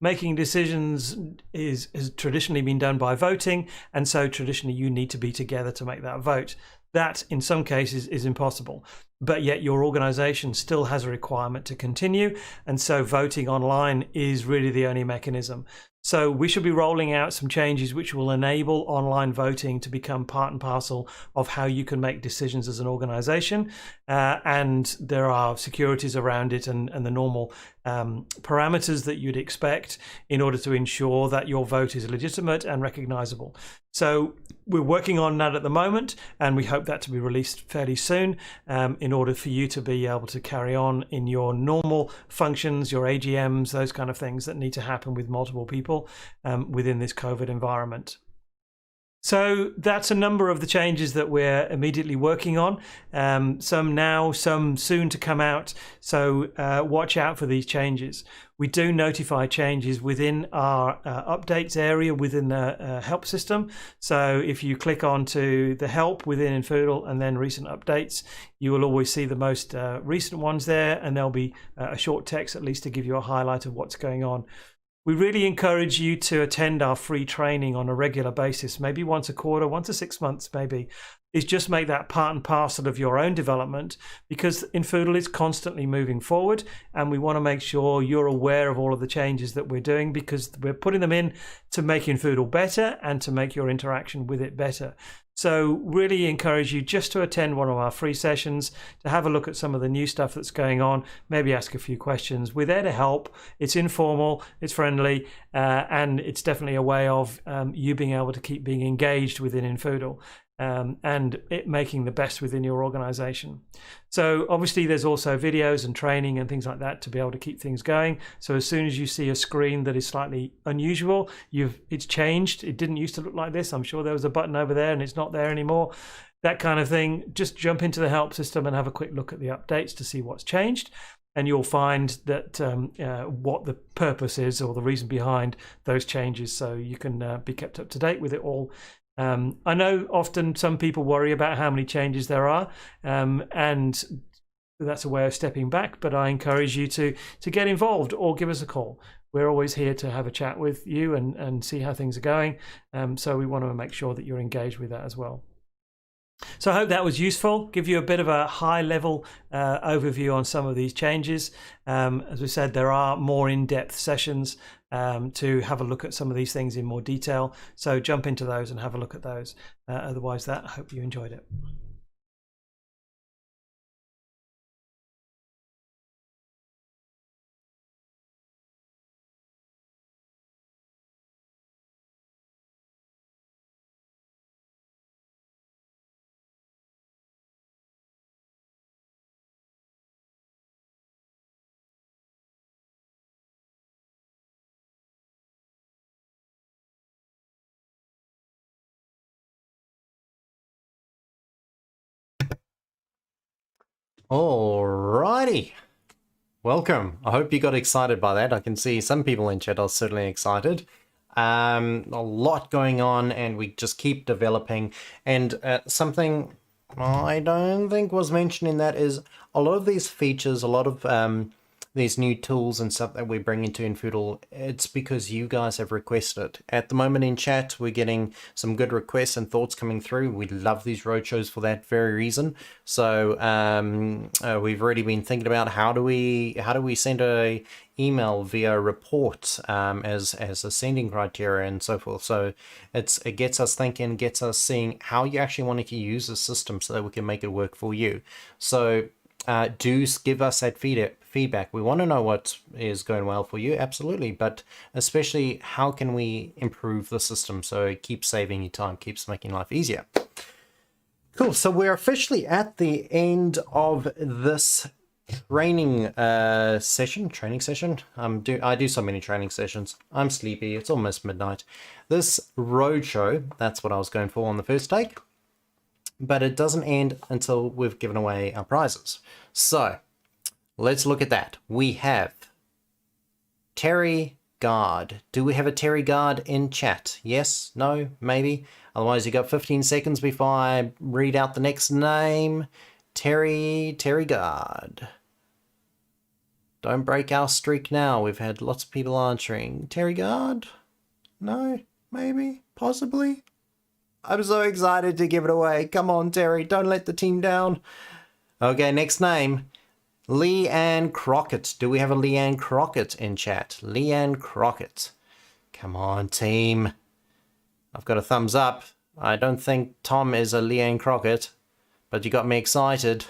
Making decisions has traditionally been done by voting, and so traditionally you need to be together to make that vote. That, in some cases, is impossible, but yet your organization still has a requirement to continue, and so voting online is really the only mechanism. So we should be rolling out some changes which will enable online voting to become part and parcel of how you can make decisions as an organization, and there are securities around it and the normal parameters that you'd expect in order to ensure that your vote is legitimate and recognizable. So we're working on that at the moment, and we hope that to be released fairly soon in order for you to be able to carry on in your normal functions, your AGMs, those kind of things that need to happen with multiple people within this COVID environment. So that's a number of the changes that we're immediately working on. Some now, some soon to come out. So watch out for these changes. We do notify changes within our updates area within the help system. So if you click onto the help within infoodle and then recent updates, you will always see the most recent ones there, and there'll be a short text at least to give you a highlight of what's going on. We really encourage you to attend our free training on a regular basis, maybe once a quarter, once a 6 months maybe. Is just make that part and parcel of your own development, because infoodle is constantly moving forward, and we want to make sure you're aware of all of the changes that we're doing, because we're putting them in to make infoodle better and to make your interaction with it better. So really encourage you just to attend one of our free sessions, to have a look at some of the new stuff that's going on, maybe ask a few questions. We're there to help. It's informal, it's friendly, and it's definitely a way of you being able to keep being engaged within infoodle. And it making the best within your organization. So obviously there's also videos and training and things like that to be able to keep things going. So as soon as you see a screen that is slightly unusual, it's changed. It didn't used to look like this. I'm sure there was a button over there and it's not there anymore. That kind of thing. Just jump into the help system and have a quick look at the updates to see what's changed. And you'll find that what the purpose is or the reason behind those changes, so you can be kept up to date with it all. I know often some people worry about how many changes there are, and that's a way of stepping back, but I encourage you to get involved or give us a call. We're always here to have a chat with you and see how things are going, so we want to make sure that you're engaged with that as well. So I hope that was useful, give you a bit of a high level overview on some of these changes. As we said, there are more in-depth sessions to have a look at some of these things in more detail. So jump into those and have a look at those. Otherwise, I hope you enjoyed it. Alrighty. Welcome. I hope you got excited by that. I can see some people in chat are certainly excited. A lot going on, and we just keep developing. And something I don't think was mentioned in that is a lot of these features, a lot of these new tools and stuff that we bring into infoodle, it's because you guys have requested it. At the moment in chat, we're getting some good requests and thoughts coming through. We love these roadshows for that very reason. So we've already been thinking about how do we send a email via report as a sending criteria and so forth. So it gets us thinking, gets us seeing how you actually want to use the system so that we can make it work for you. So do give us that feedback. We want to know what is going well for you, absolutely, but especially how can we improve the system so it keeps saving you time, keeps making life easier. Cool, so we're officially at the end of this training session. I do so many training sessions. I'm sleepy, it's almost midnight. This roadshow, that's what I was going for on the first take. But it doesn't end until we've given away our prizes. So let's look at that. We have Terry Guard. Do we have a Terry Guard in chat? Yes? No? Maybe? Otherwise you got 15 seconds before I read out the next name. Terry Guard. Don't break our streak now. We've had lots of people answering. Terry Guard? No? Maybe? Possibly? I'm so excited to give it away. Come on, Terry. Don't let the team down. Okay, next name. Leanne Crockett. Do we have a Leanne Crockett in chat? Leanne Crockett. Come on, team. I've got a thumbs up. I don't think Tom is a Leanne Crockett, but you got me excited.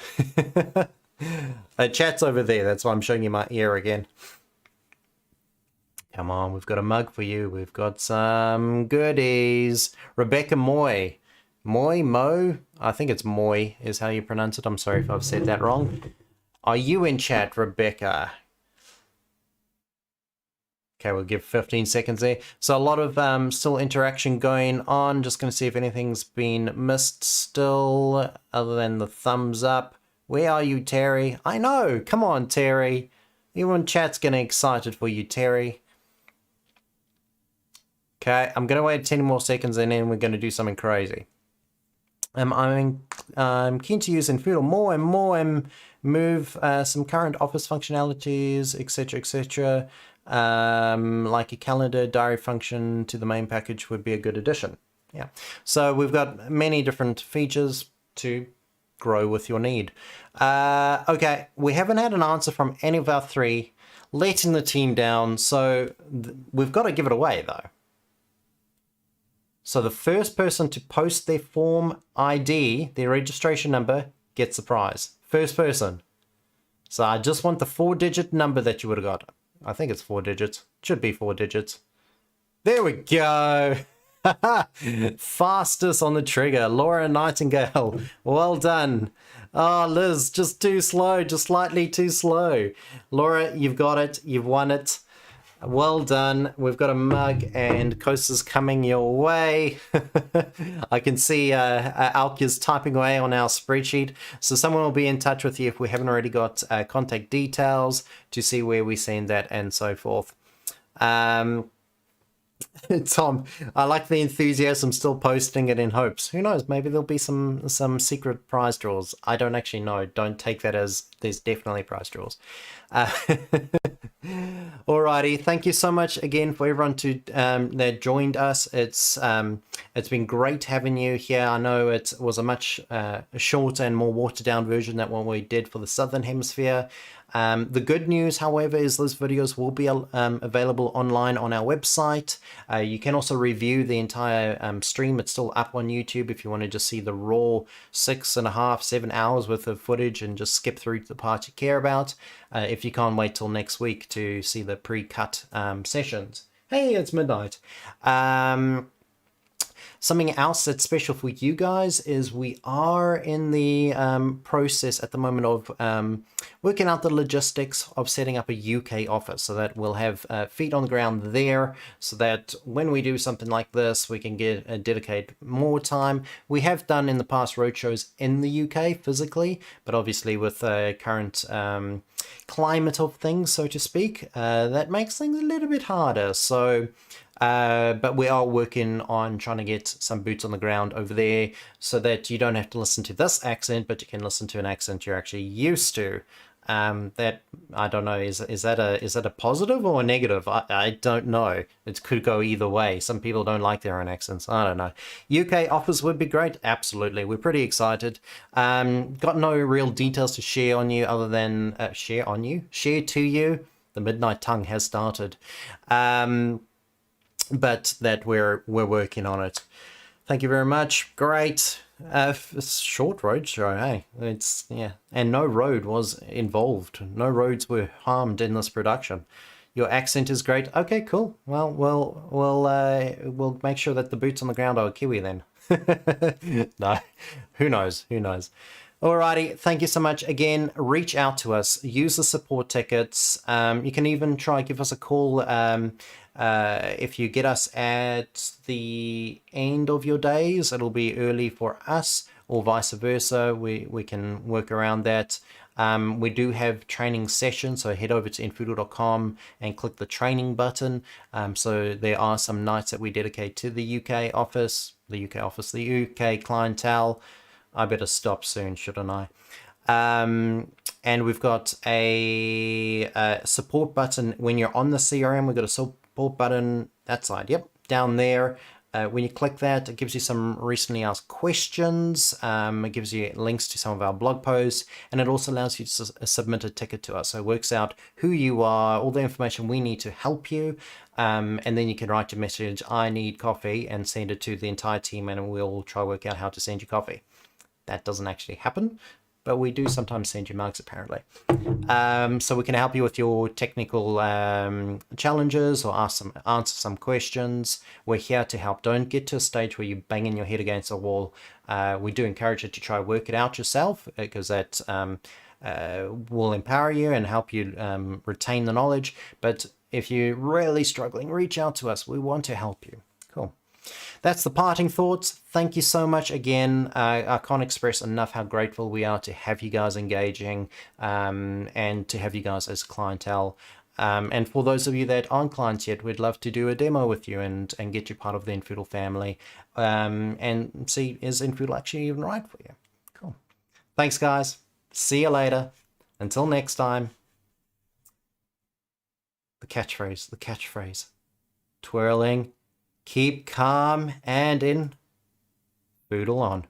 Chat's over there. That's why I'm showing you my ear again. Come on, we've got a mug for you. We've got some goodies. Rebecca Moy. Mo? I think it's Moy is how you pronounce it. I'm sorry if I've said that wrong. Are you in chat, Rebecca? Okay, we'll give 15 seconds there. So a lot of still interaction going on. Just going to see if anything's been missed still, other than the thumbs up. Where are you, Terry? I know. Come on, Terry. Everyone in chat's getting excited for you, Terry. Okay, I'm going to wait 10 more seconds and then we're going to do something crazy. I'm keen to use infoodle more and more and move some current office functionalities, etc., like a calendar diary function to the main package would be a good addition. Yeah, so we've got many different features to grow with your need. Okay, we haven't had an answer from any of our three, letting the team down, so we've got to give it away though. So the first person to post their form ID, their registration number, gets the prize. First person. So I just want the 4-digit number that you would have got. I think it's 4 digits. Should be 4 digits. There we go. Fastest on the trigger. Laura Nightingale. Well done. Oh, Liz, just too slow. Just slightly too slow. Laura, you've got it. You've won it. Well done. We've got a mug and coasters coming your way. I can see Alkia's typing away on our spreadsheet. So someone will be in touch with you if we haven't already got contact details to see where we send that and so forth. Tom, I like the enthusiasm, still posting it in hopes. Who knows? Maybe there'll be some secret prize draws. I don't actually know. Don't take that as there's definitely prize draws. Alrighty, thank you so much again for everyone that joined us. It's been great having you here. I know it was a much shorter and more watered down version than what we did for the Southern Hemisphere. The good news, however, is those videos will be available online on our website. You can also review the entire stream. It's still up on YouTube if you want to just see the raw 6.5, 7 hours worth of footage and just skip through to the part you care about. If you can't wait till next week to see the pre-cut sessions. Hey, it's midnight. Something else that's special for you guys is we are in the process at the moment of working out the logistics of setting up a UK office so that we'll have feet on the ground there so that when we do something like this, we can dedicate more time. We have done in the past roadshows in the UK physically, but obviously with the current climate of things, so to speak, that makes things a little bit harder. So but we are working on trying to get some boots on the ground over there so that you don't have to listen to this accent, but you can listen to an accent you're actually used to. That, I don't know, is that a positive or a negative? I don't know. It could go either way. Some people don't like their own accents. I don't know. UK offers would be great. Absolutely. We're pretty excited. Got no real details to share on you other than share to you. The midnight tongue has started. But that we're working on it. Thank you very much. Great. Short road show, hey. It's, yeah. And no road was involved. No roads were harmed in this production. Your accent is great. Okay, cool. Well, we'll make sure that the boots on the ground are Kiwi then. No, who knows? Who knows? Alrighty, thank you so much. Again, reach out to us. Use the support tickets. You can even try give us a call if you get us at the end of your days. It'll be early for us, or vice versa. We can work around that. We do have training sessions, so head over to infoodle.com and click the training button. So there are some nights that we dedicate to the UK office, the UK clientele. I better stop soon, shouldn't I? And we've got a support button. When you're on the CRM, we've got a support button that side. Yep, down there. When you click that, it gives you some recently asked questions. It gives you links to some of our blog posts, and it also allows you to submit a ticket to us. So it works out who you are, all the information we need to help you, and then you can write a message, I need coffee, and send it to the entire team, and we'll try to work out how to send you coffee. That doesn't actually happen, but we do sometimes send you mugs, apparently. So we can help you with your technical challenges or answer some questions. We're here to help. Don't get to a stage where you're banging your head against a wall. We do encourage you to try work it out yourself, because that will empower you and help you retain the knowledge. But if you're really struggling, reach out to us. We want to help you. Cool. That's the parting thoughts. Thank you so much again. I can't express enough how grateful we are to have you guys engaging and to have you guys as clientele. And for those of you that aren't clients yet, we'd love to do a demo with you and get you part of the infoodle family and see, is infoodle actually even right for you? Cool. Thanks, guys. See you later. Until next time. The catchphrase. Twirling. Keep calm and in foodle on.